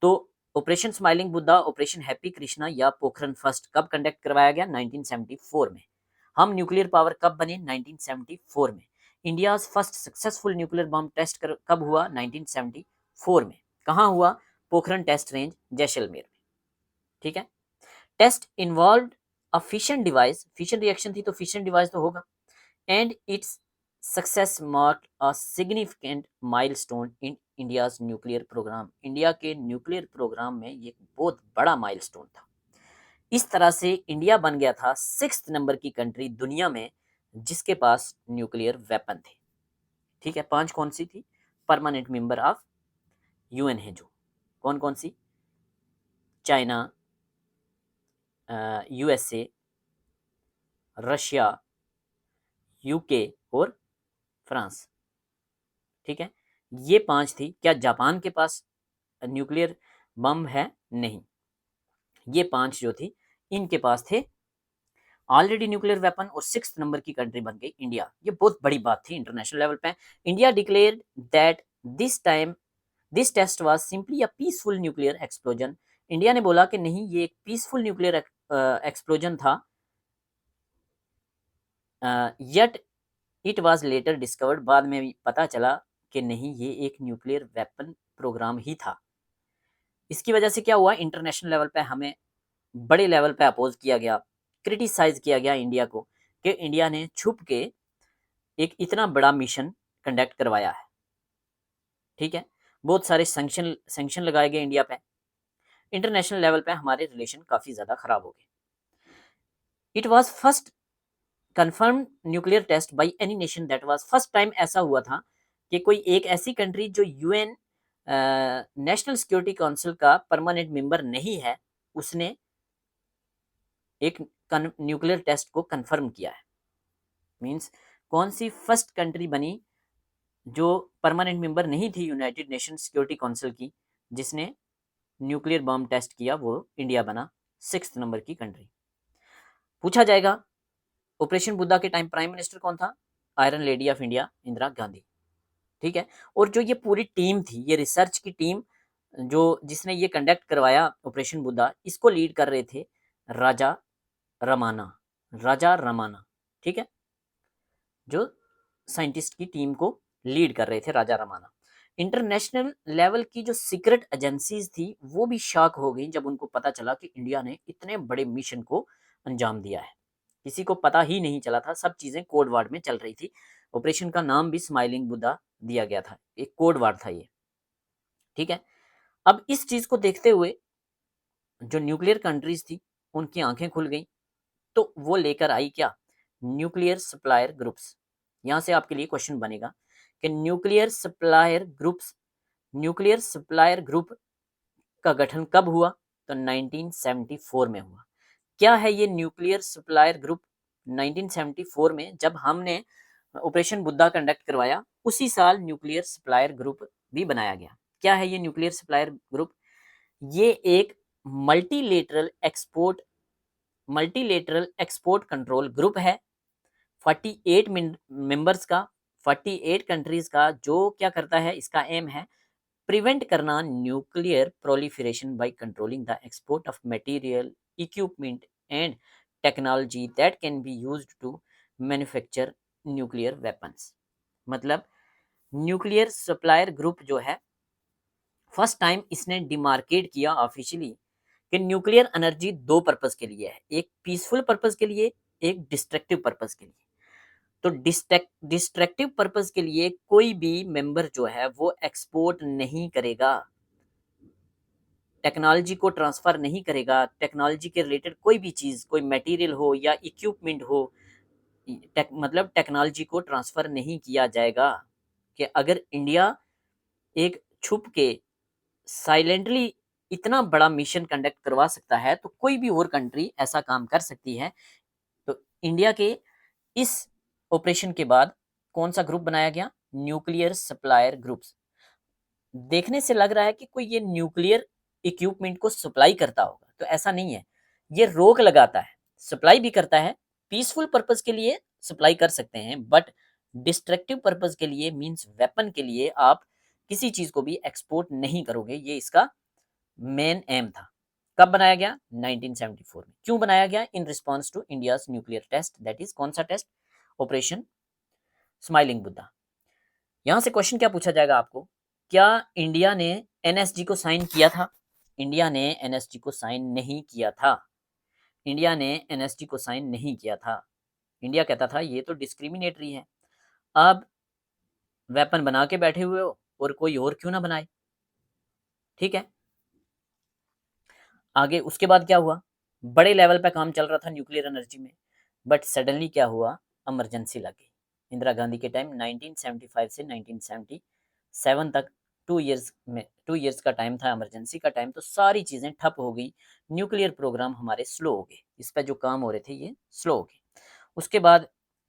तो operation smiling Buddha, operation happy Krishna या पोखरन फर्स्ट कब कंडक्ट करवाया गया? 1974 में। हम न्यूक्लियर पावर कब बने? 1974 में। India first successful nuclear bomb test कब हुआ? 1974 में। कहाँ हुआ? पोखरन टेस्ट रेंज, जैसलमेर में। ठीक है, test involve a fission device. Fission reaction थी तो फिशन डिवाइस तो होगा। And its success mark a significant milestone in India's nuclear program. India के न्यूक्लियर प्रोग्राम में ये बहुत बड़ा माइलस्टोन था। इस तरह से इंडिया बन गया था 6th नंबर की कंट्री दुनिया में जिसके पास न्यूक्लियर वेपन थे। ठीक है, 5 कौन सी थी? परमानेंट मेंबर ऑफ यूएन है जो। कौन कौन सी? चाइना, यूएसए, रशिया, यूके और फ्रांस। ठीक है, ये 5 थी। क्या जापान के पास न्यूक्लियर बम है? नहीं। ये 5 जो थी, इनके पास थे ऑलरेडी न्यूक्लियर वेपन, और 6th नंबर की कंट्री बन गई इंडिया। ये बहुत बड़ी बात थी इंटरनेशनल लेवल पे। India declared that this test was simply a peaceful nuclear explosion. India ने बोला कि नहीं, ये एक पीसफुल न्यूक्लियर एक्सप्लोजन था। Yet it was later discovered, बाद में पता चला कि नहीं, ये एक न्यूक्लियर वेपन प्रोग्राम ही था। इसकी वजह से क्या हुआ? इंटरनेशनल लेवल पे हमें बड़े लेवल पे अपोज किया गया, क्रिटिसाइज किया गया इंडिया को, कि इंडिया ने छुप के एक इतना बड़ा मिशन कंडक्ट करवाया है। ठीक है, बहुत सारे सैंक्शन लगाए गए इंडिया पे, इंटरनेशनल लेवल पे हमारे रिलेशन काफ़ी ज़्यादा ख़राब हो गए। It was first confirmed nuclear test by any nation, that was first time ऐसा हुआ था कि कोई एक ऐसी कंट्री जो यूएन नेशनल सिक्योरिटी काउंसिल का परमानेंट मेंबर नहीं है, उसने एक न्यूक्लियर टेस्ट को कंफर्म किया है। मींस कौन सी फर्स्ट कंट्री बनी जो परमानेंट मेंबर नहीं थी यूनाइटेड नेशन सिक्योरिटी काउंसिल की, जिसने न्यूक्लियर बम टेस्ट किया, वो इंडिया बना 6th नंबर की कंट्री। पूछा जाएगा ऑपरेशन बुद्धा के टाइम प्राइम मिनिस्टर कौन था? Iron lady of India Indira Gandhi. ठीक है, और जो ये पूरी टीम थी, ये रिसर्च की टीम जो जिसने ये कंडक्ट करवाया ऑपरेशन बुद्धा, इसको लीड कर रहे थे राजा रमाना। राजा रमाना, ठीक है, जो साइंटिस्ट की टीम को लीड कर रहे थे राजा रमाना। इंटरनेशनल लेवल की जो सीक्रेट एजेंसीज थी वो भी शॉक हो गई जब उनको पता चला कि इंडिया ने इतने बड़े मिशन को अंजाम दिया है। किसी को पता ही नहीं चला था, सब चीजें कोड वर्ड में चल रही थी। ऑपरेशन का नाम भी स्माइलिंग बुद्धा दिया गया था, एक कोड वर्ड था ये। ठीक है, अब इस चीज को देखते हुए जो न्यूक्लियर कंट्रीज थी उनकी आंखें खुल गई, तो वो लेकर आई क्या? Nuclear supplier groups. यहां से आपके लिए क्वेश्चन बनेगा कि न्यूक्लियर सप्लायर ग्रुप का गठन कब हुआ? तो 1974 में हुआ। क्या है ये न्यूक्लियर सप्लायर ग्रुप? 1974 में जब हमने ऑपरेशन बुद्धा कंडक्ट करवाया, उसी साल न्यूक्लियर सप्लायर ग्रुप भी बनाया गया। क्या है ये न्यूक्लियर सप्लायर ग्रुप? ये एक मल्टीलेटरल एक्सपोर्ट कंट्रोल ग्रुप है 48 मेंबर्स का, 48 कंट्रीज का, जो क्या करता है, इसका एम है प्रिवेंट करना nuclear proliferation by controlling the export of material, equipment and technology that can be used to manufacture nuclear weapons. मतलब न्यूक्लियर सप्लायर ग्रुप जो है, फर्स्ट टाइम इसने डिमार्केट किया ऑफिशियली कि न्यूक्लियर एनर्जी दो पर्पस के लिए है, एक पीसफुल पर्पस के लिए, एक डिस्ट्रक्टिव पर्पस के लिए। तो डिस्ट्रक्टिव पर्पस के लिए कोई भी मेंबर जो है वो एक्सपोर्ट नहीं करेगा, टेक्नोलॉजी को ट्रांसफर नहीं करेगा, टेक्नोलॉजी के रिलेटेड कोई भी चीज, कोई मटेरियल हो या इक्विपमेंट हो, मतलब टेक्नोलॉजी को ट्रांसफर नहीं किया जाएगा। कि अगर इंडिया एक छुप के साइलेंटली इतना बड़ा मिशन कंडक्ट करवा सकता है, तो कोई भी और कंट्री ऐसा काम कर सकती है। तो इंडिया के इस ऑपरेशन के बाद कौन सा ग्रुप बनाया गया? Nuclear supplier groups. देखने से लग रहा है कि कोई ये न्यूक्लियर इक्विपमेंट को सप्लाई करता होगा, तो ऐसा नहीं है। ये रोक लगाता है, सप्लाई भी करता है, पीसफुल पर्पस के लिए सप्लाई कर सकते हैं, बट डिस्ट्रक्टिव पर्पस के लिए, मींस वेपन के लिए आप किसी चीज को भी एक्सपोर्ट नहीं करोगे। ये इसका मेन एम था। कब बनाया गया? 1974 में। क्यों बनाया गया? In response to India's nuclear test, that is कौन सा टेस्ट? Operation smiling Buddha. यहां से क्वेश्चन क्या पूछा जाएगा आपको? क्या इंडिया ने एनएसजी को साइन किया था? इंडिया ने एनएसजी को साइन नहीं किया था। इंडिया ने एनएसजी को साइन नहीं किया था। इंडिया कहता था ये तो डिस्क्रिमिनेटरी है, अब वेपन बना के बैठे हुए हो और कोई और क्यों ना बनाए। ठीक है, आगे उसके बाद क्या हुआ? बड़े लेवल पे काम चल रहा था न्यूक्लियर एनर्जी में, बट सडनली क्या हुआ? इमरजेंसी लग गई। इंदिरा गांधी के टाइम 1975 से 1977 तक 2 इयर्स का टाइम था, इमरजेंसी का टाइम, तो सारी चीज़ें ठप हो गई। न्यूक्लियर प्रोग्राम हमारे स्लो हो गए, इस पर जो काम हो रहे थे ये स्लो हो गए। उसके बाद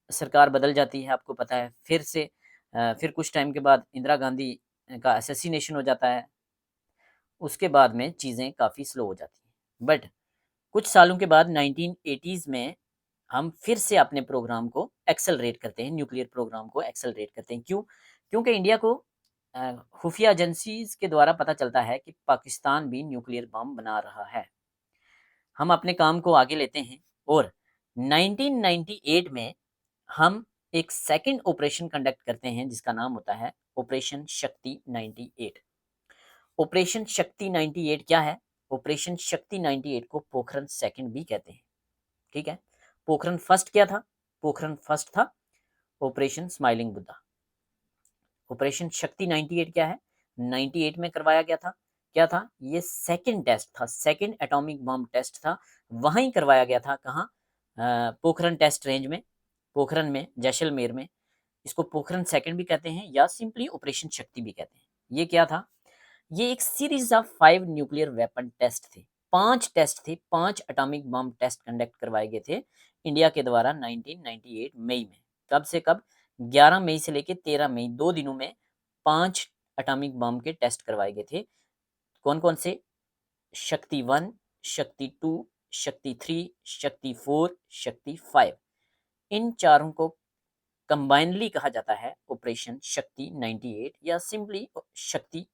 सरकार बदल जाती है, आपको पता है, फिर कुछ टाइम के बाद इंदिरा गांधी का असैसिनेशन हो जाता है। उसके बाद में चीज़ें काफ़ी स्लो हो जाती हैं, बट कुछ सालों के बाद 1980s में हम फिर से अपने प्रोग्राम को एक्सेलरेट करते हैं, न्यूक्लियर प्रोग्राम को एक्सेलरेट करते हैं। क्यों? क्योंकि इंडिया को खुफिया एजेंसीज के द्वारा पता चलता है कि पाकिस्तान भी न्यूक्लियर बम बना रहा है। हम अपने काम को आगे लेते हैं और 1998 में हम एक सेकंड ऑपरेशन कंडक्ट करते हैं जिसका नाम होता है ऑपरेशन शक्ति 98। ऑपरेशन शक्ति 98 क्या है? ऑपरेशन शक्ति 98 को पोखरण सेकंड भी कहते हैं। ठीक है, पोखरण फर्स्ट क्या था? पोखरण फर्स्ट था ऑपरेशन स्माइलिंग बुद्धा। ऑपरेशन शक्ति 98 क्या है? 98 में करवाया गया था। क्या था ये? सेकंड टेस्ट था, सेकंड एटॉमिक बम टेस्ट था। वहीं करवाया गया था, कहाँ? पोखरण टेस्ट रेंज में, पोखरण में, जैसलमेर में। इसको पोखरण सेकंड भी कहते हैं या सिंपली ऑपरेशन शक्ति भी कहते हैं। ये क्या था? ये एक series of 5 nuclear weapon test थे। 5 टेस्ट थे, 5 एटॉमिक बम टेस्ट कंडक्ट करवाए गए थे इंडिया के द्वारा 1998 मई में। कब से कब? 11 मई से लेकर 13 मई, 2 दिनों में 5 एटॉमिक बम के टेस्ट करवाए गए थे। कौन कौन से? शक्ति 1, शक्ति 2, शक्ति 3, शक्ति 4, शक्ति 5। इन चारों को कंबाइनली कहा जाता है ऑपरेशन शक्ति 98 या सिंपली शक्ति,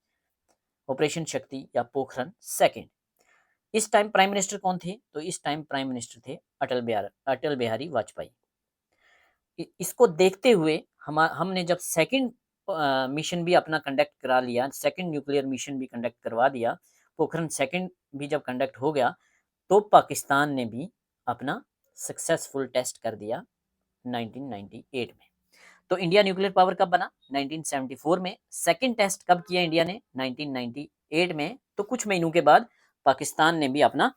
ऑपरेशन शक्ति या पोखरण सेकंड। इस टाइम प्राइम मिनिस्टर कौन थे? तो इस टाइम प्राइम मिनिस्टर थे अटल बिहारी वाजपेयी। इसको देखते हुए हमने जब सेकंड मिशन भी अपना कंडक्ट करा लिया, सेकंड न्यूक्लियर मिशन भी कंडक्ट करवा दिया, पोखरण सेकंड भी जब कंडक्ट हो गया, तो पाकिस्तान ने भी अपना सक्सेसफुल टेस्ट कर दिया 1998 में। तो इंडिया न्यूक्लियर पावर कब बना? 1974 में। सेकंड टेस्ट कब किया इंडिया ने? 1998 में। तो कुछ महीनों के बाद पाकिस्तान ने भी अपना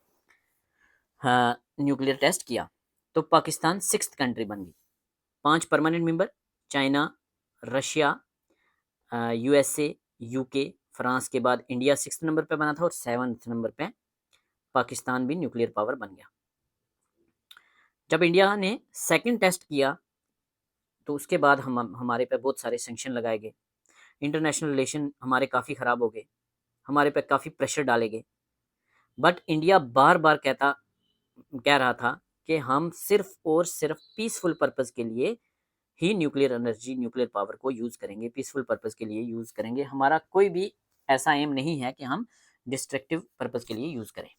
न्यूक्लियर टेस्ट किया। तो पाकिस्तान 6th कंट्री बन गई। 5 permanent member, China, Russia, USA, UK, France के बाद इंडिया 6th नंबर पे बना था और 7th नंबर पे पाकिस्तान भी न्यूक्लियर पावर बन गया। जब इंडिया ने सेकंड टेस्ट किया तो उसके बाद हमारे पे बहुत सारे सैंक्शन लगाए गए, इंटरनेशनल रिलेशन हमारे काफ़ी ख़राब हो गए, हमारे पे काफ़ी प्रेशर डाले गए। बट इंडिया बार बार कह रहा था कि हम सिर्फ और सिर्फ पीसफुल पर्पज़ के लिए ही न्यूक्लियर एनर्जी, न्यूक्लियर पावर को यूज़ करेंगे, पीसफुल पर्पज़ के लिए यूज़ करेंगे। हमारा कोई भी ऐसा एम नहीं है कि हम डिस्ट्रक्टिव पर्पज़ के लिए यूज़ करें।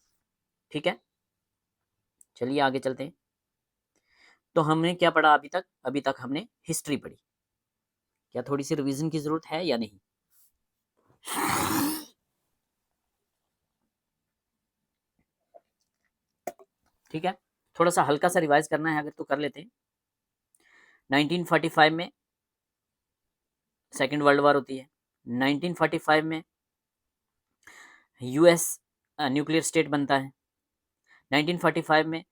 ठीक है, चलिए आगे चलते हैं। तो हमने क्या पढ़ा अभी तक? अभी तक हमने हिस्ट्री पढ़ी। क्या थोड़ी सी रिवीजन की ज़रूरत है या नहीं? ठीक है, थोड़ा सा हल्का सा रिवाइज करना है अगर तो कर लेते हैं। 1945 में सेकेंड वर्ल्ड वॉर होती है। 1945 में यूएस न्यूक्लियर स्टेट बनता है। 1945 में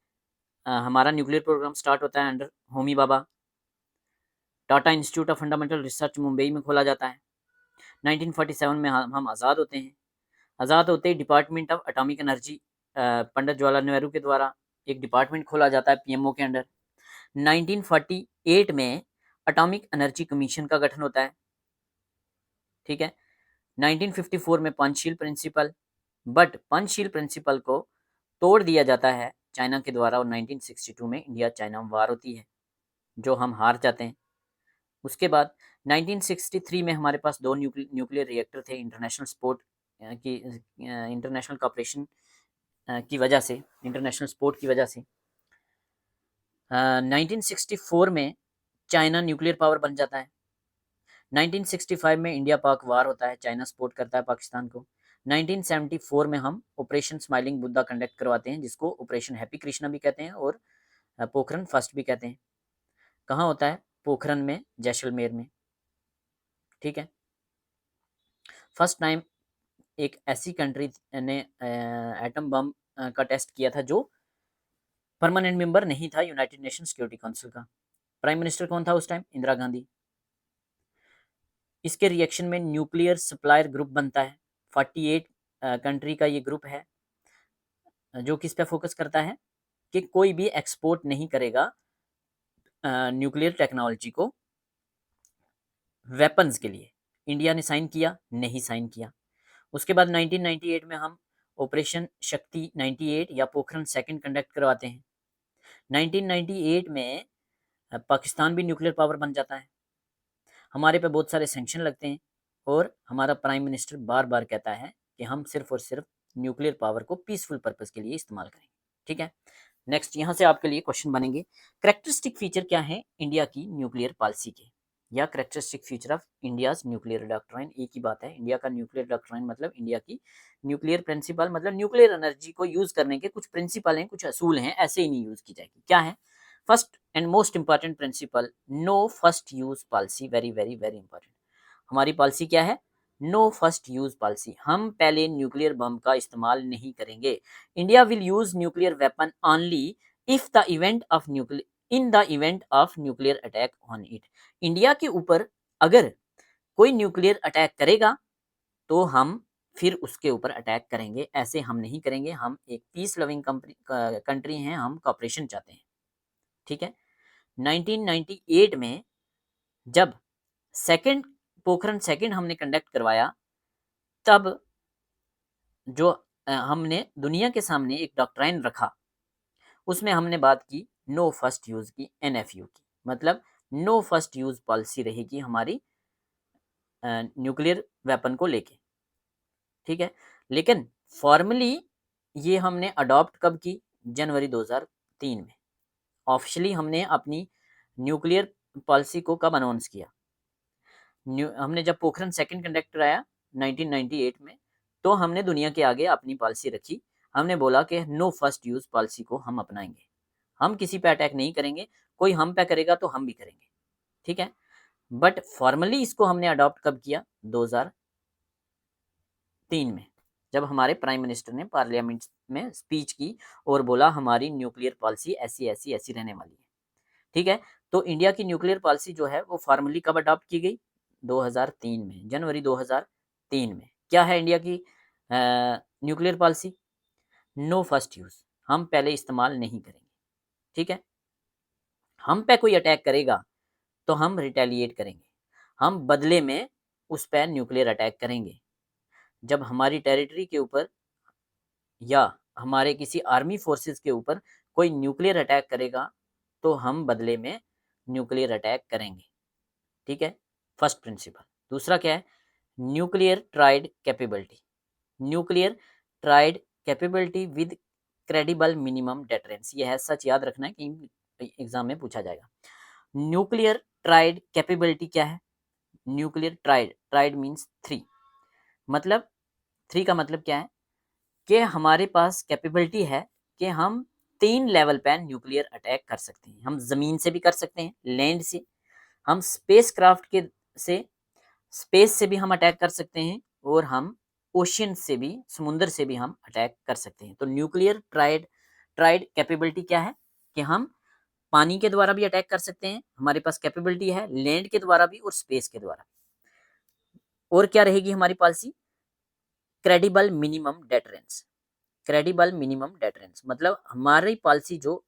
हमारा न्यूक्लियर प्रोग्राम स्टार्ट होता है under Homi Bhabha. Tata institute of fundamental research Mumbai में खोला जाता है। 1947 में हम आज़ाद होते हैं। आज़ाद होते ही डिपार्टमेंट ऑफ एटॉमिक एनर्जी पंडित जवाहरलाल नेहरू के द्वारा एक डिपार्टमेंट खोला जाता है पीएमओ के अंडर। 1948 में एटॉमिक एनर्जी कमीशन का गठन होता है। ठीक है, 1954 में Panchsheel principle, but Panchsheel principle को तोड़ दिया जाता है चाइना के द्वारा और 1962 में इंडिया चाइना वार होती है जो हम हार जाते हैं। उसके बाद 1963 में हमारे पास 2 न्यूक्लियर रिएक्टर थे इंटरनेशनल स्पोर्ट की इंटरनेशनल कॉपरेशन की वजह से, इंटरनेशनल स्पोर्ट की वजह से। 1964 में चाइना न्यूक्लियर पावर बन जाता है। 1965 में इंडिया पाक वार होता है, चाइना सपोर्ट करता है पाकिस्तान को। 1974 में हम ऑपरेशन स्माइलिंग बुद्धा कंडक्ट करवाते हैं जिसको ऑपरेशन हैप्पी कृष्णा भी कहते हैं और पोखरण फर्स्ट भी कहते हैं। कहाँ होता है? पोखरण में, जैसलमेर में। ठीक है, फर्स्ट टाइम एक ऐसी कंट्री ने एटम बम का टेस्ट किया था जो परमानेंट मेंबर नहीं था यूनाइटेड नेशन सिक्योरिटी काउंसिल का। प्राइम मिनिस्टर कौन था उस टाइम? इंदिरा गांधी। इसके रिएक्शन में न्यूक्लियर सप्लायर ग्रुप बनता है। 48 कंट्री का ये ग्रुप है जो किस पे फोकस करता है कि कोई भी एक्सपोर्ट नहीं करेगा न्यूक्लियर टेक्नोलॉजी को वेपन्स के लिए। इंडिया ने साइन किया? नहीं साइन किया। उसके बाद 1998 में हम ऑपरेशन शक्ति 98 या पोखरण सेकंड कंडक्ट करवाते हैं। 1998 में पाकिस्तान भी न्यूक्लियर पावर बन जाता है। हमारे पे बहुत सारे सैंक्शन लगते हैं और हमारा प्राइम मिनिस्टर बार बार कहता है कि हम सिर्फ और सिर्फ न्यूक्लियर पावर को पीसफुल पर्पस के लिए इस्तेमाल करेंगे। ठीक है, नेक्स्ट यहाँ से आपके लिए क्वेश्चन बनेंगे, करेक्टरिस्टिक फीचर क्या है इंडिया की न्यूक्लियर पॉलिसी के, या characteristic feature of India's nuclear doctrine. एक ही बात है, इंडिया का न्यूक्लियर डॉक्ट्राइन मतलब इंडिया की न्यूक्लियर प्रिंसिपल, मतलब न्यूक्लियर एनर्जी को यूज करने के कुछ प्रिंसिपल हैं, कुछ असूल हैं, ऐसे ही नहीं यूज की जाएगी। क्या है? First and most important principle, no first use policy. Very very very important. हमारी पॉलिसी क्या है? नो फर्स्ट यूज पॉलिसी, हम पहले न्यूक्लियर बम का इस्तेमाल नहीं करेंगे। India will use nuclear weapon only if the event of nuclear in the event of nuclear attack on it. India के ऊपर अगर कोई न्यूक्लियर अटैक करेगा तो हम फिर उसके ऊपर अटैक करेंगे, ऐसे हम नहीं करेंगे। हम एक पीस लविंग कंट्री हैं, हम कॉपरेशन चाहते हैं, ठीक है। 1998 में जब सेकंड पोखरण सेकंड हमने कंडक्ट करवाया, तब जो हमने दुनिया के सामने एक डॉक्ट्राइन रखा, उसमें हमने बात की नो फर्स्ट यूज की, NFU की, मतलब नो फर्स्ट यूज पॉलिसी रहेगी हमारी न्यूक्लियर वेपन को लेके, ठीक है। लेकिन फॉर्मली ये हमने अडॉप्ट कब की? जनवरी 2003 में। ऑफिशियली हमने अपनी न्यूक्लियर पॉलिसी को कब अनाउंस किया? हमने जब पोखरण सेकंड कंडक्ट कराया 1998 में, तो हमने दुनिया के आगे अपनी पॉलिसी रखी। हमने बोला कि नो फर्स्ट यूज पॉलिसी को हम अपनाएंगे, हम किसी पे अटैक नहीं करेंगे, कोई हम पे करेगा तो हम भी करेंगे, ठीक है। बट फॉर्मली इसको हमने अडॉप्ट कब किया? 2003 में, जब हमारे प्राइम मिनिस्टर ने पार्लियामेंट में स्पीच की और बोला हमारी न्यूक्लियर पॉलिसी ऐसी ऐसी ऐसी रहने वाली है, ठीक है। तो इंडिया की न्यूक्लियर पॉलिसी जो है वो फॉर्मली कब अडॉप्ट की गई? 2003 में, जनवरी 2003 में। क्या है इंडिया की nuclear policy? No first use, हम पहले इस्तेमाल नहीं करेंगे, ठीक है। हम पे कोई अटैक करेगा तो हम रिटेलिएट करेंगे, हम बदले में उस पर न्यूक्लियर अटैक करेंगे। जब हमारी टेरिटरी के ऊपर या हमारे किसी आर्मी फोर्सेस के ऊपर कोई न्यूक्लियर अटैक करेगा तो हम बदले में न्यूक्लियर अटैक करेंगे, ठीक है। First principle. दूसरा क्या है? Nuclear tried capability, nuclear tried capability with credible minimum deterrence. ये है, सच याद रखना है कि एग्जाम में पूछा जाएगा। न्यूक्लियर ट्राइड कैपेबिलिटी क्या है? न्यूक्लियर ट्राइड, ट्राइड मीन्स 3, मतलब 3 का मतलब क्या है कि हमारे पास कैपेबिलिटी है कि हम 3 लेवल पे न्यूक्लियर अटैक कर सकते हैं। हम जमीन से भी कर सकते हैं, लैंड से, हम स्पेस क्राफ्ट के से स्पेस से भी हम अटैक कर सकते हैं, और हम ओशियन से भी, समुद्र से भी हम अटैक कर सकते हैं। तो न्यूक्लियर ट्राइड ट्राइड कैपेबिलिटी क्या है कि हम पानी के द्वारा भी अटैक कर सकते हैं, हमारे पास कैपेबिलिटी है, लैंड के द्वारा भी और स्पेस के द्वारा। और क्या रहेगी हमारी policy? Credible minimum deterrence. Credible minimum deterrence मतलब हमारी पॉलिसी जो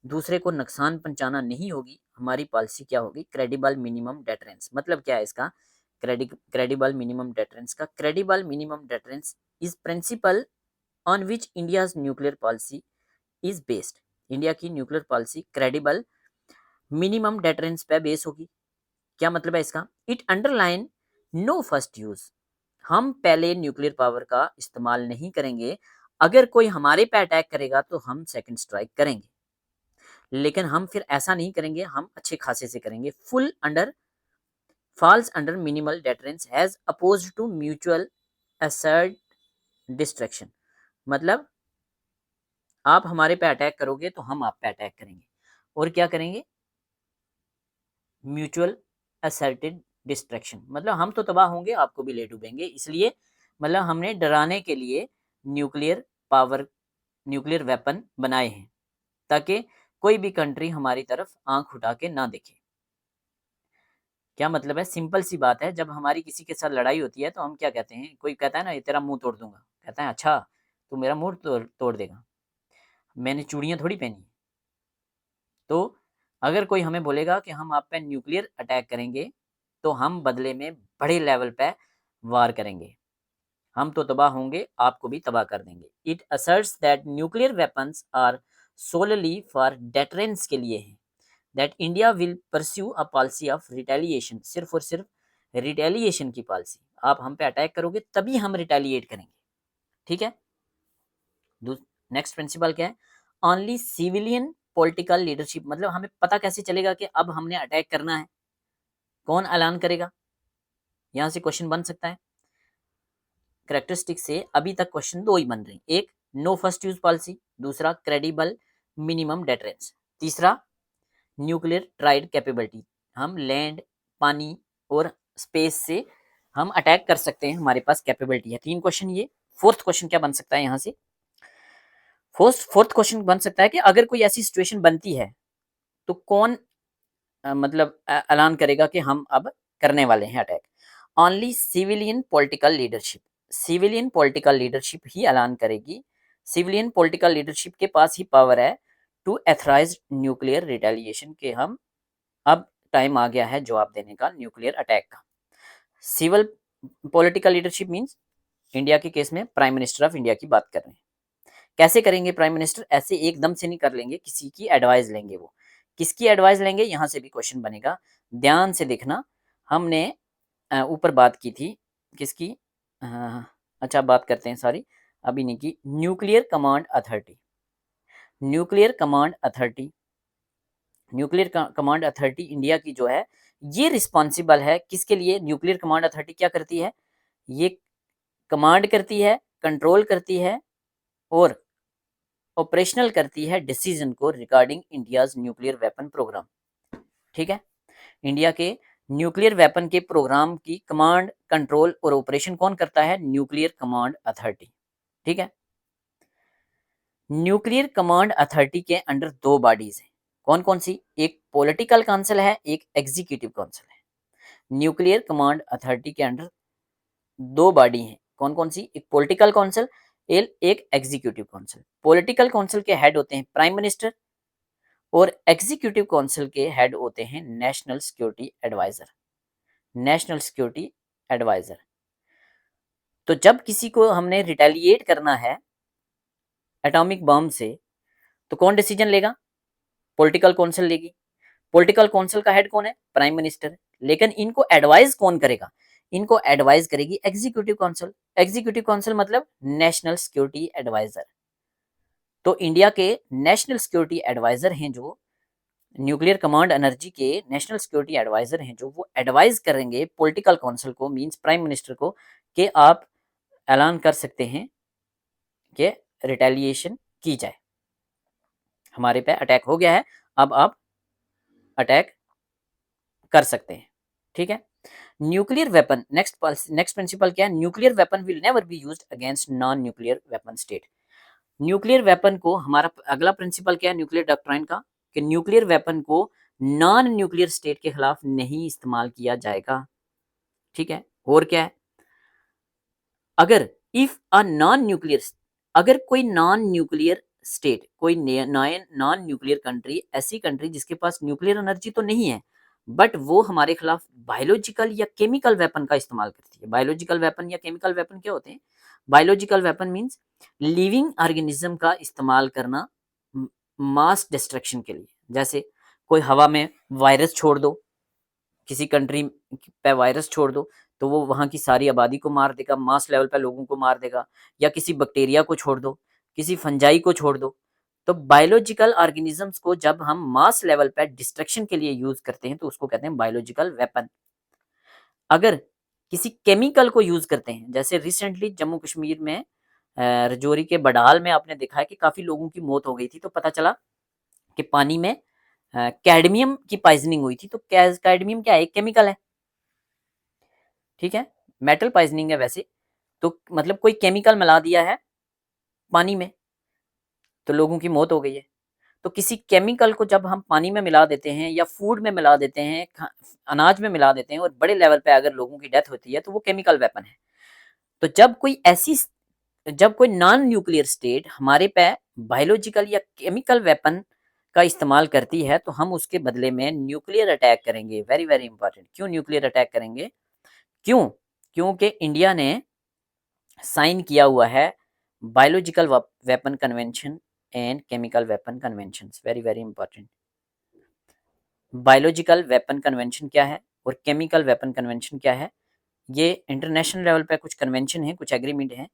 दूसरे को नुकसान पहुंचाना नहीं होगी, हमारी पॉलिसी क्या होगी? Credible minimum deterrence. मतलब क्या है इसका? क्रेडिबल मिनिमम डेटरेंस का, credible minimum deterrence is principle on which India's nuclear policy is based. India की nuclear policy credible minimum deterrence पे बेस होगी। क्या मतलब है इसका? It underline no first use, हम पहले न्यूक्लियर पावर का इस्तेमाल नहीं करेंगे। अगर कोई हमारे पे अटैक करेगा तो हम सेकंड स्ट्राइक करेंगे, लेकिन हम फिर ऐसा नहीं करेंगे, हम अच्छे खासे से करेंगे। Full under falls under minimal deterrence has opposed to mutual assured destruction. मतलब आप हमारे पे अटैक करोगे तो हम आप पे अटैक करेंगे, और क्या करेंगे? म्यूचुअल असर्टेड डिस्ट्रक्शन, मतलब हम तो तबाह होंगे, आपको भी ले डूबेंगे। इसलिए मतलब हमने डराने के लिए न्यूक्लियर पावर, न्यूक्लियर वेपन बनाए हैं, ताकि कोई भी कंट्री हमारी तरफ आंख उठा के ना देखे। क्या मतलब है? सिंपल सी बात है, जब हमारी किसी के साथ लड़ाई होती है तो हम क्या कहते हैं? कोई कहता है ना, ये तेरा मुंह तोड़ दूंगा, कहता है अच्छा तू मेरा मुंह तोड़ देगा, मैंने चूड़ियां थोड़ी पहनी। तो अगर कोई हमें बोलेगा कि हम आप पे न्यूक्लियर अटैक करेंगे तो हम बदले में बड़े लेवल पे वार करेंगे, हम तो तबाह होंगे, आपको भी तबाह कर देंगे। It asserts that nuclear weapons are solely for deterrence के लिए हैं, that India will pursue a policy of retaliation, सिर्फ और सिर्फ रिटेलिएशन की पॉलिसी। आप हम पे अटैक करोगे तभी हम रिटेलिएट करेंगे, ठीक है। नेक्स्ट प्रिंसिपल क्या है? ओनली सिविलियन पॉलिटिकल लीडरशिप, मतलब हमें पता कैसे चलेगा कि अब हमने अटैक करना है? कौन ऐलान करेगा? यहां से क्वेश्चन बन सकता है। करेक्टरिस्टिक से अभी तक क्वेश्चन 2 ही बन रहे हैं, एक नो फर्स्ट यूज पॉलिसी, दूसरा क्रेडिबल मिनिमम डेटरेंस, तीसरा न्यूक्लियर ट्राइड कैपेबिलिटी, हम लैंड, पानी और स्पेस से हम अटैक कर सकते हैं, हमारे पास कैपेबिलिटी है। 3 क्वेश्चन ये। फोर्थ क्वेश्चन क्या बन सकता है यहाँ से? फोर्थ क्वेश्चन बन सकता है कि अगर कोई ऐसी सिचुएशन बनती है तो कौन मतलब ऐलान करेगा कि हम अब करने वाले हैं attack? Only civilian political leadership, civilian political leadership ही ऐलान करेगी। सिविलियन पॉलिटिकल लीडरशिप के पास ही पावर है टू एथराइज न्यूक्लियर रिटेलिएशन के हम अब टाइम आ गया है जवाब देने का न्यूक्लियर अटैक का। Civil political leadership means India के केस में प्राइम मिनिस्टर ऑफ इंडिया की बात कर रहे हैं। कैसे करेंगे प्राइम मिनिस्टर? ऐसे एकदम से नहीं कर लेंगे, किसी की एडवाइस लेंगे। वो किसकी एडवाइस लेंगे, यहाँ से भी क्वेश्चन बनेगा, ध्यान से देखना। हमने ऊपर बात की थी किसकी, अच्छा बात करते हैं, सॉरी अभी नहीं की, nuclear command authority. Nuclear command authority, nuclear command authority India की जो है ये रिस्पॉन्सिबल है किसके लिए? न्यूक्लियर कमांड अथॉरिटी क्या करती है? ये कमांड करती है, कंट्रोल करती है और ऑपरेशनल करती है डिसीजन को regarding India's nuclear weapon program. ठीक है, इंडिया के न्यूक्लियर वेपन के प्रोग्राम की कमांड, कंट्रोल और ऑपरेशन कौन करता है? Nuclear command authority. ठीक है, न्यूक्लियर कमांड अथॉरिटी के अंडर 2 बॉडीज हैं। कौन कौन सी? एक पॉलिटिकल काउंसिल है, एक एग्जीक्यूटिव काउंसिल है। न्यूक्लियर कमांड अथॉरिटी के अंडर 2 बॉडी हैं। कौन कौन सी? एक पॉलिटिकल काउंसिल, एक एग्जीक्यूटिव काउंसिल। पॉलिटिकल काउंसिल के हेड होते हैं प्राइम मिनिस्टर और एग्जीक्यूटिव काउंसिल के हेड होते हैं national security advisor. National security advisor. तो जब किसी को हमने रिटेलिएट करना है एटॉमिक बम से तो कौन डिसीजन लेगा? पॉलिटिकल काउंसिल लेगी। पॉलिटिकल काउंसिल का हेड कौन है? Prime minister. लेकिन इनको एडवाइज कौन करेगा? इनको एडवाइज करेगी एग्जीक्यूटिव काउंसिल। एग्जीक्यूटिव काउंसिल मतलब नेशनल सिक्योरिटी एडवाइजर। तो इंडिया के नेशनल सिक्योरिटी एडवाइजर हैं जो न्यूक्लियर कमांड एनर्जी के नेशनल सिक्योरिटी एडवाइजर हैं, जो वो एडवाइज करेंगे पॉलिटिकल काउंसिल को, मींस प्राइम मिनिस्टर को, कि आप ऐलान कर सकते हैं कि रिटेलिएशन की जाए, हमारे पे अटैक हो गया है, अब आप अटैक कर सकते हैं। ठीक है, न्यूक्लियर वेपन, नेक्स्ट प्रिंसिपल क्या है? Nuclear weapon will never be used against non nuclear weapon state. Nuclear weapon को, हमारा अगला प्रिंसिपल क्या है न्यूक्लियर डॉक्ट्राइन का? कि न्यूक्लियर वेपन को नॉन न्यूक्लियर स्टेट के खिलाफ नहीं इस्तेमाल किया जाएगा। ठीक है, और क्या है? अगर इफ अ नॉन न्यूक्लियर, अगर कोई नॉन न्यूक्लियर स्टेट, कोई नॉन न्यूक्लियर कंट्री, ऐसी कंट्री जिसके पास न्यूक्लियर एनर्जी तो नहीं है बट वो हमारे खिलाफ बायोलॉजिकल या केमिकल वेपन का इस्तेमाल करती है। बायोलॉजिकल वेपन या केमिकल वेपन क्या होते हैं? Biological weapon means living organism का इस्तेमाल करना मास डिस्ट्रक्शन के लिए। जैसे कोई हवा में वायरस छोड़ दो, किसी कंट्री पे वायरस छोड़ दो तो वो वहाँ की सारी आबादी को मार देगा, मास लेवल पे लोगों को मार देगा। या किसी बैक्टीरिया को छोड़ दो, किसी फंजाई को छोड़ दो। तो बायोलॉजिकल ऑर्गेनिजम्स को जब हम मास लेवल पे डिस्ट्रक्शन के लिए यूज करते हैं तो उसको कहते हैं बायोलॉजिकल वेपन। अगर किसी केमिकल को यूज करते हैं, जैसे रिसेंटली जम्मू कश्मीर में रजौरी के बडाल में आपने देखा है कि काफी लोगों की मौत हो गई थी, तो पता चला कि पानी में कैडमियम की पॉइजनिंग हुई थी। तो कैडमियम क्या है? एक केमिकल है। ठीक है, मेटल पॉइजनिंग है वैसे तो, मतलब कोई केमिकल मिला दिया है पानी में तो लोगों की मौत हो गई है। तो किसी केमिकल को जब हम पानी में मिला देते हैं या फूड में मिला देते हैं, अनाज में मिला देते हैं और बड़े लेवल पे अगर लोगों की डेथ होती है तो वो केमिकल वेपन है। तो जब कोई नॉन न्यूक्लियर स्टेट हमारे पे बायोलॉजिकल या केमिकल वेपन का इस्तेमाल करती है तो हम उसके बदले में न्यूक्लियर अटैक करेंगे। Very very important. क्यों न्यूक्लियर अटैक करेंगे? क्यों? क्योंकि इंडिया ने साइन किया हुआ है biological weapon convention and chemical weapon convention. Very very important. Biological weapon convention क्या है और केमिकल वेपन कन्वेंशन क्या है? ये इंटरनेशनल लेवल पे कुछ कन्वेंशन है, कुछ एग्रीमेंट है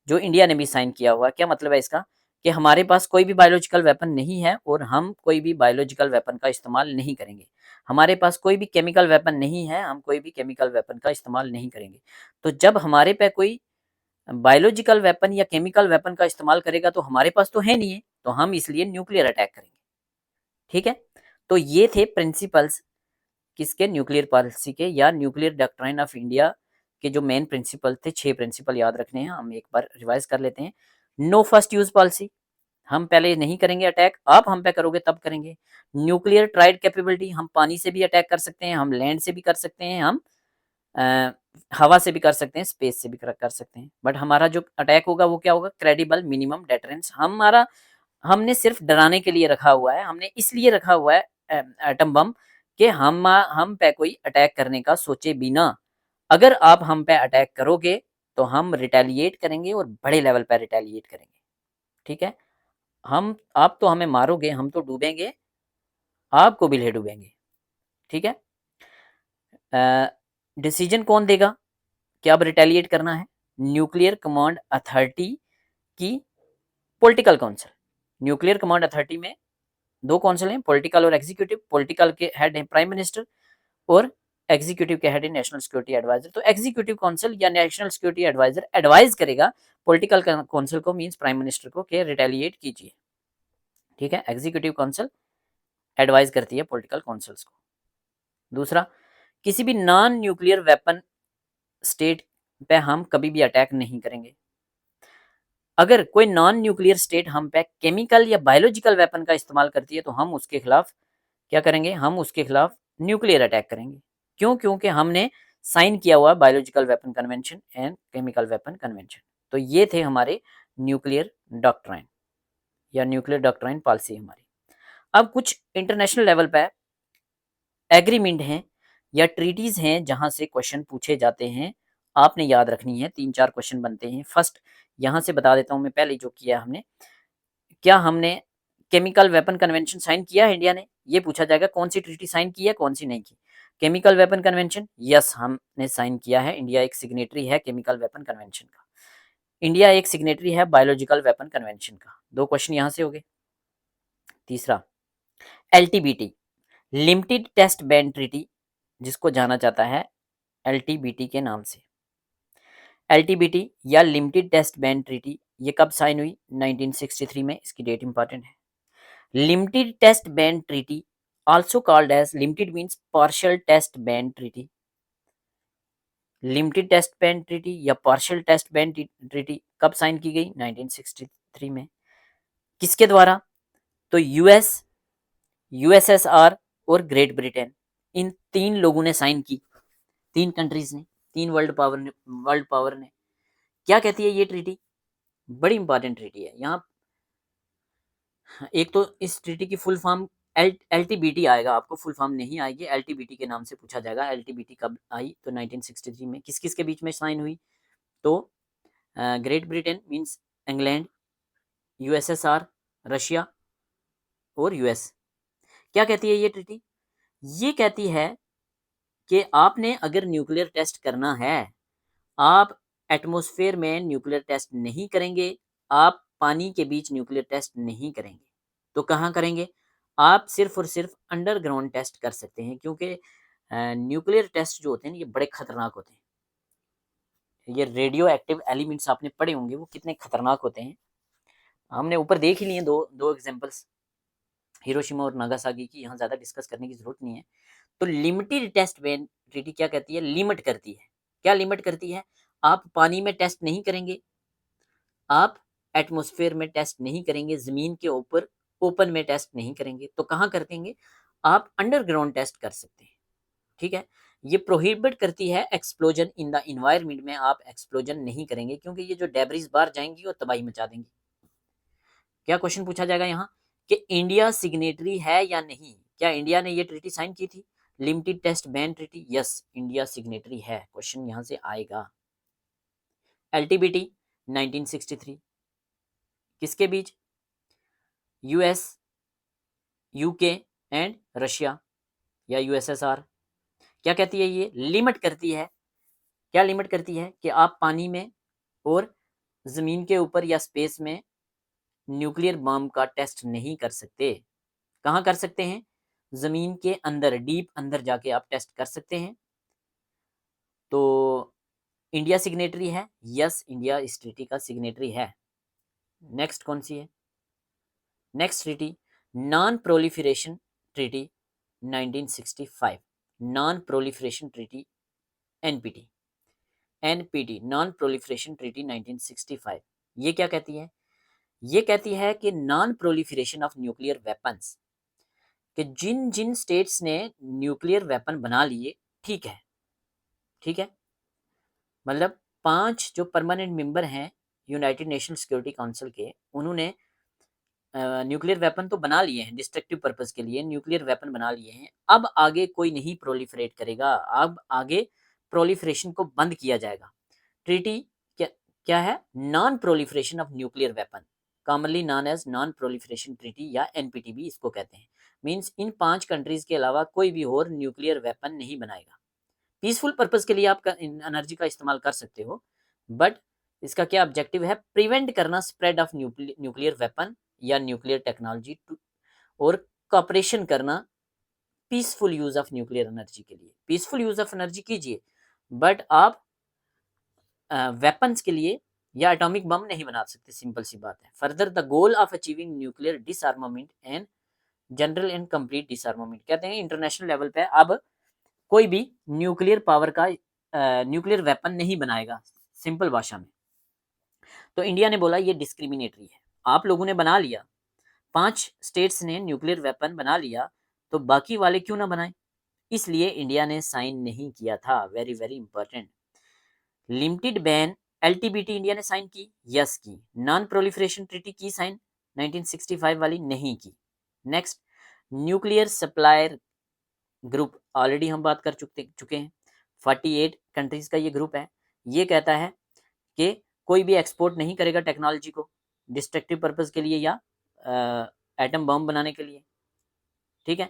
जो इंडिया ने भी साइन किया हुआ है। क्या मतलब है इसका? कि हमारे पास कोई भी बायोलॉजिकल वेपन नहीं है और हम कोई भी बायोलॉजिकल वेपन का इस्तेमाल नहीं करेंगे। हमारे पास कोई भी केमिकल वेपन नहीं है, हम कोई भी केमिकल वेपन का इस्तेमाल नहीं करेंगे। तो जब हमारे पे कोई बायोलॉजिकल वेपन या केमिकल वेपन का इस्तेमाल करेगा तो हमारे पास तो है नहीं है, तो हम इसलिए न्यूक्लियर अटैक करेंगे। ठीक है, तो ये थे प्रिंसिपल्स किसके? न्यूक्लियर पॉलिसी के या न्यूक्लियर डॉक्ट्राइन ऑफ इंडिया के जो मेन प्रिंसिपल थे, 6 प्रिंसिपल याद रखने हैं, हम एक बार रिवाइज कर लेते हैं। नो फर्स्ट यूज पॉलिसी, हम पहले नहीं करेंगे अटैक, आप हम पे करोगे तब करेंगे। न्यूक्लियर ट्राइड कैपेबिलिटी, हम पानी से भी अटैक कर सकते हैं, हम लैंड से भी कर सकते हैं, हम हवा से भी कर सकते हैं, स्पेस से भी कर सकते हैं, बट हमारा जो अटैक होगा वो क्या होगा, क्रेडिबल मिनिमम डेटरेंस। हमारा हमने सिर्फ डराने के लिए रखा हुआ है, हमने इसलिए रखा हुआ है एटम बम कि हम पे कोई अटैक करने का सोचे बिना, अगर आप हम पे अटैक करोगे तो हम रिटेलिएट करेंगे और बड़े लेवल पर रिटेलिएट करेंगे। ठीक है, हम आप तो हमें मारोगे, हम तो डूबेंगे, आपको भी ले डूबेंगे। ठीक है, डिसीजन कौन देगा कि अब रिटेलिएट करना है? न्यूक्लियर कमांड अथॉरिटी की political council. Nuclear command authority में दो काउंसिल हैं, पॉलिटिकल और एग्जीक्यूटिव। पॉलिटिकल के हेड है प्राइम मिनिस्टर और एग्जीक्यूटिव के हेड है नेशनल सिक्योरिटी एडवाइजर। तो एग्जीक्यूटिव काउंसिल या नेशनल सिक्योरिटी एडवाइजर एडवाइज करेगा पॉलिटिकल काउंसिल को, मींस प्राइम मिनिस्टर को, कि रिटेलिएट कीजिए। ठीक है, एग्जीक्यूटिव काउंसिल एडवाइज करती है पॉलिटिकल काउंसिल्स को। दूसरा, किसी भी नॉन न्यूक्लियर वेपन स्टेट पे हम कभी भी अटैक नहीं करेंगे। अगर कोई नॉन न्यूक्लियर स्टेट हम पे केमिकल या बायोलॉजिकल वेपन का इस्तेमाल करती है तो हम उसके खिलाफ क्या करेंगे, हम उसके खिलाफ न्यूक्लियर अटैक करेंगे। क्यों? क्योंकि हमने साइन किया हुआ biological weapon convention and chemical weapon convention. तो ये थे हमारे न्यूक्लियर डॉक्ट्राइन या न्यूक्लियर डॉक्ट्राइन पॉलिसी हमारी। अब कुछ इंटरनेशनल लेवल पे एग्रीमेंट हैं या ट्रीटीज हैं जहां से क्वेश्चन पूछे जाते हैं, आपने याद रखनी है। 3-4 क्वेश्चन बनते हैं। फर्स्ट यहां से बता देता हूं मैं, पहले जो किया हमने, क्या हमने केमिकल वेपन कन्वेंशन साइन किया है इंडिया ने? ये पूछा जाएगा कौन सी ट्रीटी साइन की है, कौन सी नहीं की। केमिकल वेपन कन्वेंशन, यस हमने साइन किया है, इंडिया एक सिग्नेटरी है केमिकल वेपन कन्वेंशन का। इंडिया एक सिग्नेटरी है बायोलॉजिकल वेपन कन्वेंशन का। 2 क्वेश्चन यहां से हो गए। तीसरा, एलटीबीटी, लिमिटेड टेस्ट बैन ट्रीटी, जिसको जाना जाता है एलटीबीटी के नाम से। एलटीबीटी या लिमिटेड टेस्ट बैन ट्रीटी, ये कब साइन हुई? 1963 में। इसकी डेट इंपॉर्टेंट है। Limited test ban treaty, also called as limited means partial test ban treaty। Limited test ban treaty या पार्शियल टेस्ट बैन ट्रीटी कब साइन की गई? 1963 में। किसके द्वारा? तो यूएस, यूएसएसआर और ग्रेट ब्रिटेन, इन 3 लोगों ने साइन की, 3 कंट्रीज ने, 3 वर्ल्ड पावर ने। क्या कहती है ये ट्रीटी? बड़ी इंपॉर्टेंट ट्रीटी है। यहाँ एक तो इस ट्रीटी की फुल फॉर्म एलटीबीटी आएगा, आपको फुल फॉर्म नहीं आएगी, एलटीबीटी के नाम से पूछा जाएगा। एलटीबीटी कब आई? तो 1963 में। किस किस के बीच में साइन हुई? तो great Britain means England, USSR Russia और यूएस। क्या कहती है ये ट्रीटी? ये कहती है कि आपने अगर न्यूक्लियर टेस्ट करना है, आप एटमॉस्फेयर में न्यूक्लियर टेस्ट नहीं करेंगे, आप पानी के बीच न्यूक्लियर टेस्ट नहीं करेंगे, तो कहाँ करेंगे? आप सिर्फ और सिर्फ अंडरग्राउंड टेस्ट कर सकते हैं, क्योंकि न्यूक्लियर टेस्ट जो होते हैं ये बड़े खतरनाक होते हैं। ये रेडियो एक्टिव एलिमेंट्स आपने पढ़े होंगे, वो कितने खतरनाक होते हैं। हमने ऊपर देख ही लिए दो एग्जांपल्स, हिरोशिमा और नागासाकी की, यहाँ ज़्यादा डिस्कस करने की जरूरत नहीं है। तो लिमिटेड टेस्ट बैन ट्रीटी क्या कहती है? लिमिट करती है। क्या लिमिट करती है? आप पानी में टेस्ट नहीं करेंगे, आप एटमॉस्फेयर में टेस्ट नहीं करेंगे, जमीन के ऊपर ओपन में टेस्ट नहीं करेंगे, तो कहाँ कर देंगे? आप अंडरग्राउंड टेस्ट कर सकते हैं। ठीक है, ये प्रोहिबिट करती है एक्सप्लोजन इन द इन्वायरमेंट में, आप एक्सप्लोजन नहीं करेंगे, क्योंकि ये जो डेब्रिस बाहर जाएंगी वो तबाही मचा देंगी। क्या क्वेश्चन पूछा जाएगा यहाँ कि इंडिया सिग्नेटरी है या नहीं? क्या इंडिया ने ये ट्रीटी साइन की थी, limited test ban treaty? Yes, India signatory है। क्वेश्चन यहाँ से आएगा। एलटीबीटी 1963, किसके बीच? यूएस, यूके एंड रशिया या यूएसएसआर। क्या कहती है ये? लिमिट करती है। क्या लिमिट करती है? कि आप पानी में और जमीन के ऊपर या स्पेस में न्यूक्लियर बम का टेस्ट नहीं कर सकते। कहाँ कर सकते हैं? जमीन के अंदर, डीप अंदर जाके आप टेस्ट कर सकते हैं। तो इंडिया सिग्नेटरी है? यस, इंडिया इस ट्रीटी का सिग्नेटरी है। नेक्स्ट कौन सी है? Next treaty non proliferation treaty 1965, non proliferation treaty, NPT. NPT, non proliferation treaty 1965, ये क्या कहती है? ये कहती है कि non proliferation of nuclear weapons, कि जिन जिन स्टेट्स ने न्यूक्लियर वेपन बना लिए, ठीक है, ठीक है, मतलब 5 जो परमानेंट मेंबर हैं यूनाइटेड नेशन सिक्योरिटी काउंसिल के, उन्होंने न्यूक्लियर वेपन तो बना लिए हैं, डिस्ट्रक्टिव पर्पस के लिए न्यूक्लियर वेपन बना लिए हैं। अब आगे कोई नहीं प्रोलिफरेट करेगा, अब आगे प्रोलिफरेशन को बंद किया जाएगा। ट्रीटी क्या क्या है? Non proliferation of nuclear weapon, commonly known as non proliferation treaty या एनपीटी भी इसको कहते हैं। मींस इन 5 कंट्रीज के अलावा कोई भी और न्यूक्लियर वेपन नहीं बनाएगा। पीसफुल पर्पस के लिए आप एनर्जी का इस्तेमाल कर सकते हो, बट इसका क्या ऑब्जेक्टिव है? प्रिवेंट करना स्प्रेड ऑफ न्यूक्लियर वेपन या न्यूक्लियर टेक्नोलॉजी, और कॉपरेशन करना peaceful use of nuclear energy के लिए। पीसफुल यूज ऑफ एनर्जी कीजिए, बट आप वेपन्स के लिए या एटॉमिक बम नहीं बना सकते, सिंपल सी बात है। Further the goal of achieving nuclear डिसआर्मामेंट and general and complete डिसआर्मामेंट, कहते हैं इंटरनेशनल लेवल पे अब कोई भी न्यूक्लियर पावर का न्यूक्लियर वेपन नहीं बनाएगा, सिंपल भाषा में। तो इंडिया ने बोला ये डिस्क्रिमिनेटरी है, आप लोगों ने बना लिया, 5 स्टेट्स ने न्यूक्लियर वेपन बना लिया, तो बाकी वाले क्यों ना बनाए? इसलिए इंडिया ने साइन नहीं किया था। Very very important. Limited ban LTBT India ने साइन की, यस की। नॉन प्रोलिफरेशन ट्रीटी की साइन 1965 वाली, नहीं की। Next, nuclear supplier group, already हम बात कर चुके हैं। 48 कंट्रीज का ये ग्रुप है। ये कहता है कि कोई भी एक्सपोर्ट नहीं करेगा टेक्नोलॉजी को डिस्ट्रक्टिव पर्पस के लिए या एटम बम बनाने के लिए, ठीक है।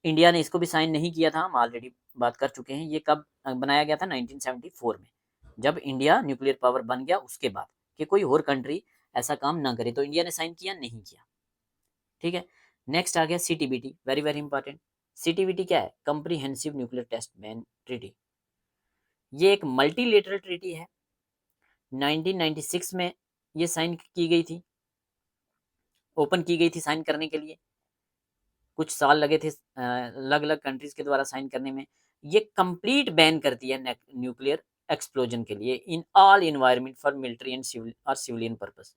इंडिया ने इसको भी साइन नहीं किया था, हम ऑलरेडी बात कर चुके हैं। ये कब बनाया गया था? 1974 में, जब इंडिया न्यूक्लियर पावर बन गया उसके बाद, कि कोई और कंट्री ऐसा काम ना करे। तो इंडिया ने साइन किया नहीं किया, ठीक है। नेक्स्ट आ गया CTBT, very very important. CTBT क्या है? Comprehensive nuclear test ban treaty. ये एक मल्टीलेटरल ट्रीटी है, 1996 में ये साइन की गई थी, ओपन की गई थी साइन करने के लिए। कुछ साल लगे थे अलग अलग कंट्रीज के द्वारा साइन करने में। ये कंप्लीट बैन करती है न्यूक्लियर एक्सप्लोजन के लिए in all environment for military and civil और सिविलियन पर्पस।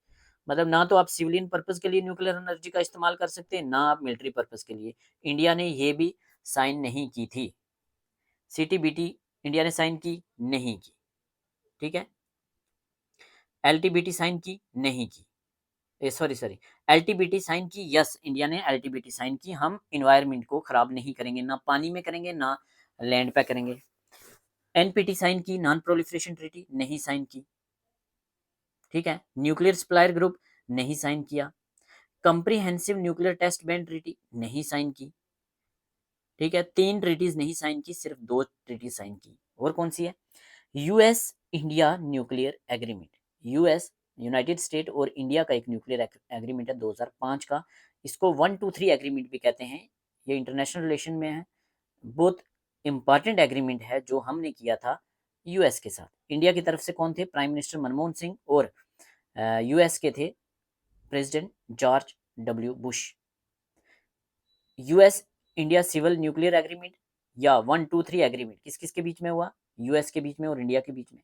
मतलब ना तो आप सिविलियन पर्पस के लिए न्यूक्लियर एनर्जी का इस्तेमाल कर सकते हैं, ना आप मिलिट्री पर्पस के लिए। इंडिया ने ये भी साइन नहीं की थी। सीटीबीटी इंडिया ने साइन की नहीं की, ठीक है। एलटीबीटी साइन की नहीं की, सॉरी एलटीबीटी साइन की, यस इंडिया ने एलटीबीटी साइन की। हम इन्वायरमेंट को खराब नहीं करेंगे, ना पानी में करेंगे ना लैंड पे करेंगे। एनपीटी साइन की, नॉन प्रोलिफरेशन ट्रीटी, नहीं साइन की, ठीक है। न्यूक्लियर सप्लायर ग्रुप, नहीं साइन किया। Comprehensive nuclear test ban treaty, नहीं साइन की, ठीक है। 3 ट्रीटीज नहीं साइन की, सिर्फ 2 ट्रीटी साइन की। और कौन सी है? US India nuclear agreement. US United state और इंडिया का एक न्यूक्लियर एग्रीमेंट है 2005 का। इसको 123 एग्रीमेंट भी कहते हैं। ये इंटरनेशनल रिलेशन में है, बहुत इंपॉर्टेंट एग्रीमेंट है जो हमने किया था यूएस के साथ। इंडिया की तरफ से कौन थे? प्राइम मिनिस्टर मनमोहन सिंह, और यूएस के थे president George W Bush. US India civil nuclear agreement या 123 एग्रीमेंट किस किस के बीच में हुआ? यूएस के बीच में और इंडिया के बीच में।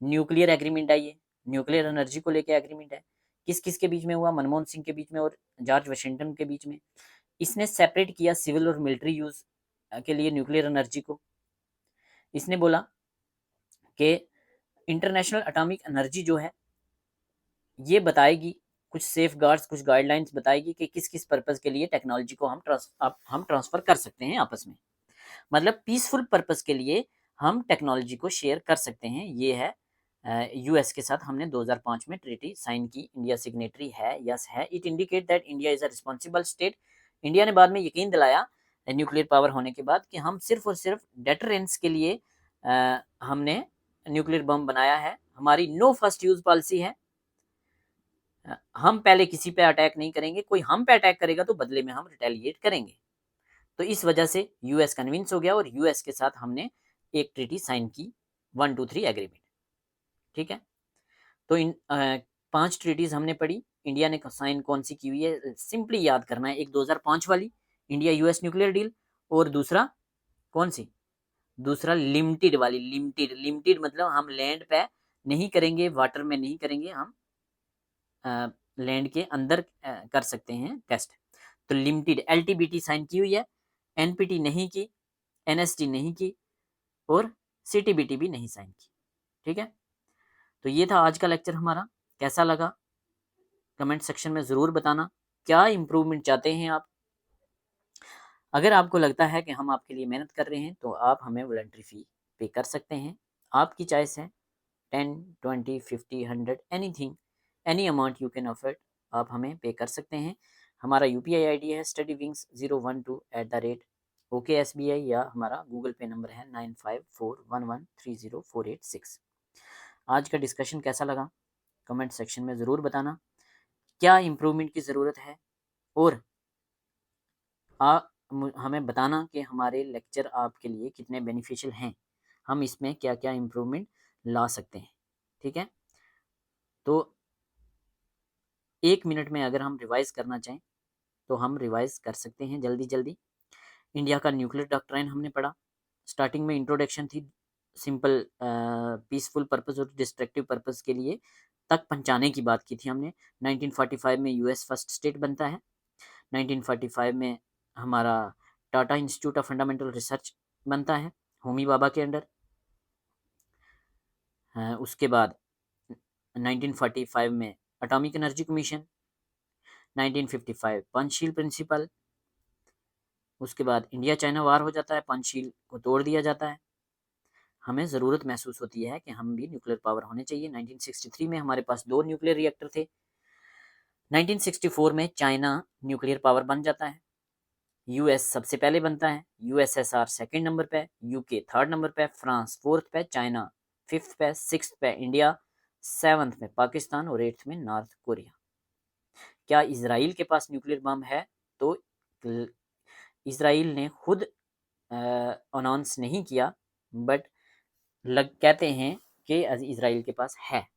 न्यूक्लियर एग्रीमेंट है, ये न्यूक्लियर एनर्जी को लेकर एग्रीमेंट है। किस किस के बीच में हुआ? मनमोहन सिंह के बीच में और जॉर्ज वाशिंगटन के बीच में। इसने सेपरेट किया सिविल और मिलिट्री यूज के लिए न्यूक्लियर एनर्जी को। इसने बोला कि इंटरनेशनल एटॉमिक एनर्जी जो है ये बताएगी कुछ सेफ गार्ड्स, कुछ गाइडलाइंस बताएगी कि किस किस पर्पज के लिए टेक्नोलॉजी को हम ट्रांसफर कर सकते हैं आपस में। मतलब पीसफुल पर्पज के लिए हम टेक्नोलॉजी को शेयर कर सकते हैं। ये है यूएस के साथ हमने 2005 में ट्रीटी साइन की। इंडिया सिग्नेटरी है, यस है। It indicate that India is a responsible state. India ने बाद में यकीन दिलाया न्यूक्लियर पावर होने के बाद कि हम सिर्फ और सिर्फ डेटरेंस के लिए हमने न्यूक्लियर बम बनाया है। हमारी नो फर्स्ट यूज पॉलिसी है, हम पहले किसी पे अटैक नहीं करेंगे, कोई हम पे अटैक करेगा तो बदले में हम रिटेलिएट करेंगे। तो इस वजह से यूएस कन्विंस हो गया और यूएस के साथ हमने एक ट्रीटी साइन की, 123 एग्रीमेंट, ठीक है। तो इन 5 ट्रीटीज हमने पढ़ी। इंडिया ने साइन कौन सी की हुई है? सिंपली याद करना है। एक 2005 वाली इंडिया यूएस न्यूक्लियर डील, और दूसरा कौन सी? दूसरा लिमिटेड वाली, लिमिटेड मतलब हम लैंड पे नहीं करेंगे, वाटर में नहीं करेंगे, हम लैंड के अंदर कर सकते हैं टेस्ट। तो लिमिटेड एलटीबीटी साइन की हुई है, एनपीटी नहीं की, एनएसटी नहीं की, और सीटीबीटी भी नहीं साइन की। ठीक है, तो ये था आज का लेक्चर हमारा। कैसा लगा कमेंट सेक्शन में ज़रूर बताना। क्या इम्प्रूवमेंट चाहते हैं आप? अगर आपको लगता है कि हम आपके लिए मेहनत कर रहे हैं तो आप हमें वॉलंटरी फ़ी पे कर सकते हैं। आपकी चॉइस है, 10, 20, 50, 100, anything, any amount you can afford, आप हमें पे कर सकते हैं। हमारा यूपीआई आईडी है studywings012@OKSBI, या हमारा गूगल पे नंबर है 9541130486। आज का डिस्कशन कैसा लगा कमेंट सेक्शन में ज़रूर बताना। क्या इम्प्रूवमेंट की ज़रूरत है, और हमें बताना कि हमारे लेक्चर आपके लिए कितने बेनिफिशियल हैं, हम इसमें क्या क्या इम्प्रूवमेंट ला सकते हैं। ठीक है, तो 1 मिनट में अगर हम रिवाइज़ करना चाहें तो हम रिवाइज़ कर सकते हैं जल्दी जल्दी। इंडिया का न्यूक्लियर डॉक्ट्राइन हमने पढ़ा। स्टार्टिंग में इंट्रोडक्शन थी, सिंपल पीसफुल पर्पस और डिस्ट्रक्टिव पर्पस के लिए तक पहुंचाने की बात की थी हमने। 1945 में यूएस फर्स्ट स्टेट बनता है। 1945 में हमारा Tata institute of fundamental research बनता है होमी बाबा के अंडर। उसके बाद 1945 में atomic energy commission, 1955 Panchsheel principle. उसके बाद इंडिया चाइना वार हो जाता है, पंचशील को तोड़ दिया जाता है। हमें ज़रूरत महसूस होती है कि हम भी न्यूक्लियर पावर होने चाहिए। 1963 में हमारे पास 2 न्यूक्लियर रिएक्टर थे। 1964 में चाइना न्यूक्लियर पावर बन जाता है। यूएस सबसे पहले बनता है, यूएसएसआर सेकंड नंबर पे, यूके थर्ड नंबर पे, फ्रांस फोर्थ पे, चाइना फिफ्थ पे, सिक्स्थ पे इंडिया, सेवंथ में पाकिस्तान और एट्थ में नॉर्थ कोरिया। क्या इसराइल के पास न्यूक्लियर बम है? तो इसराइल ने खुद अनाउंस नहीं किया, बट कहते हैं कि इसराइल के पास है,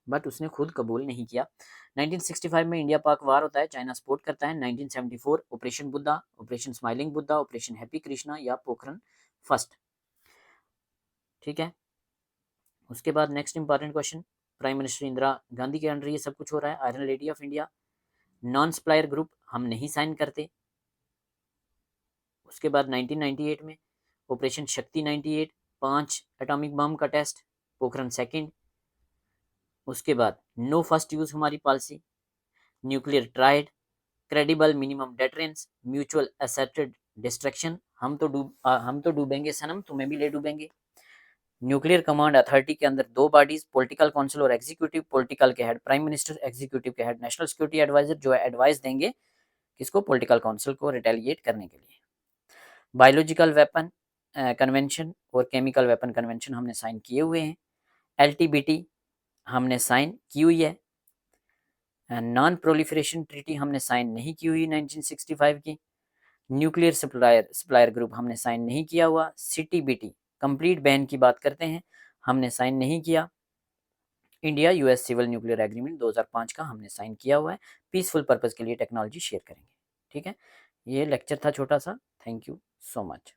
बट उसने खुद कबूल नहीं किया। 1965 में इंडिया पाक वार होता है, चाइना सपोर्ट करता है। 1974 operation Buddha, operation smiling Buddha, operation happy Krishna या पोखरन फर्स्ट। ठीक है, उसके बाद next important question, prime minister Indira Gandhi के अंडर ये सब कुछ हो रहा है। Iron lady of India, non supplier group हम नहीं साइन करते। उसके बाद 1998 में ऑपरेशन शक्ति 98, 5 एटॉमिक बम का टेस्ट, पोखरन सेकंड। उसके बाद नो फर्स्ट यूज हमारी policy, nuclear tried, credible minimum deterrence, mutual एसेटेड destruction, हम तो डूबेंगे सनम, तुम्हें भी ले डूबेंगे। न्यूक्लियर कमांड अथॉरिटी के अंदर 2 बॉडीज, पॉलिटिकल काउंसिल और एग्जीक्यूटिव। पॉलिटिकल के हेड प्राइम मिनिस्टर, एग्जीक्यूटिव के हेड नेशनल सिक्योरिटी एडवाइजर, जो एडवाइस देंगे किसको? पॉलिटिकल काउंसिल को रिटेलिएट करने के लिए। बायोलॉजिकल वेपन कन्वेंशन और केमिकल वेपन कन्वेंशन हमने साइन किए हुए हैं। एलटीबीटी हमने साइन की हुई है। नॉन प्रोलिफरेशन ट्रीटी हमने साइन नहीं की हुई 1965 की। न्यूक्लियर सप्लायर ग्रुप हमने साइन नहीं किया हुआ। सीटीबीटी कंप्लीट बैन की बात करते हैं, हमने साइन नहीं किया। India US civil nuclear agreement 2005 का हमने साइन किया हुआ है। पीसफुल पर्पस के लिए टेक्नोलॉजी शेयर करेंगे। ठीक है, ये लेक्चर था छोटा सा। Thank you so much.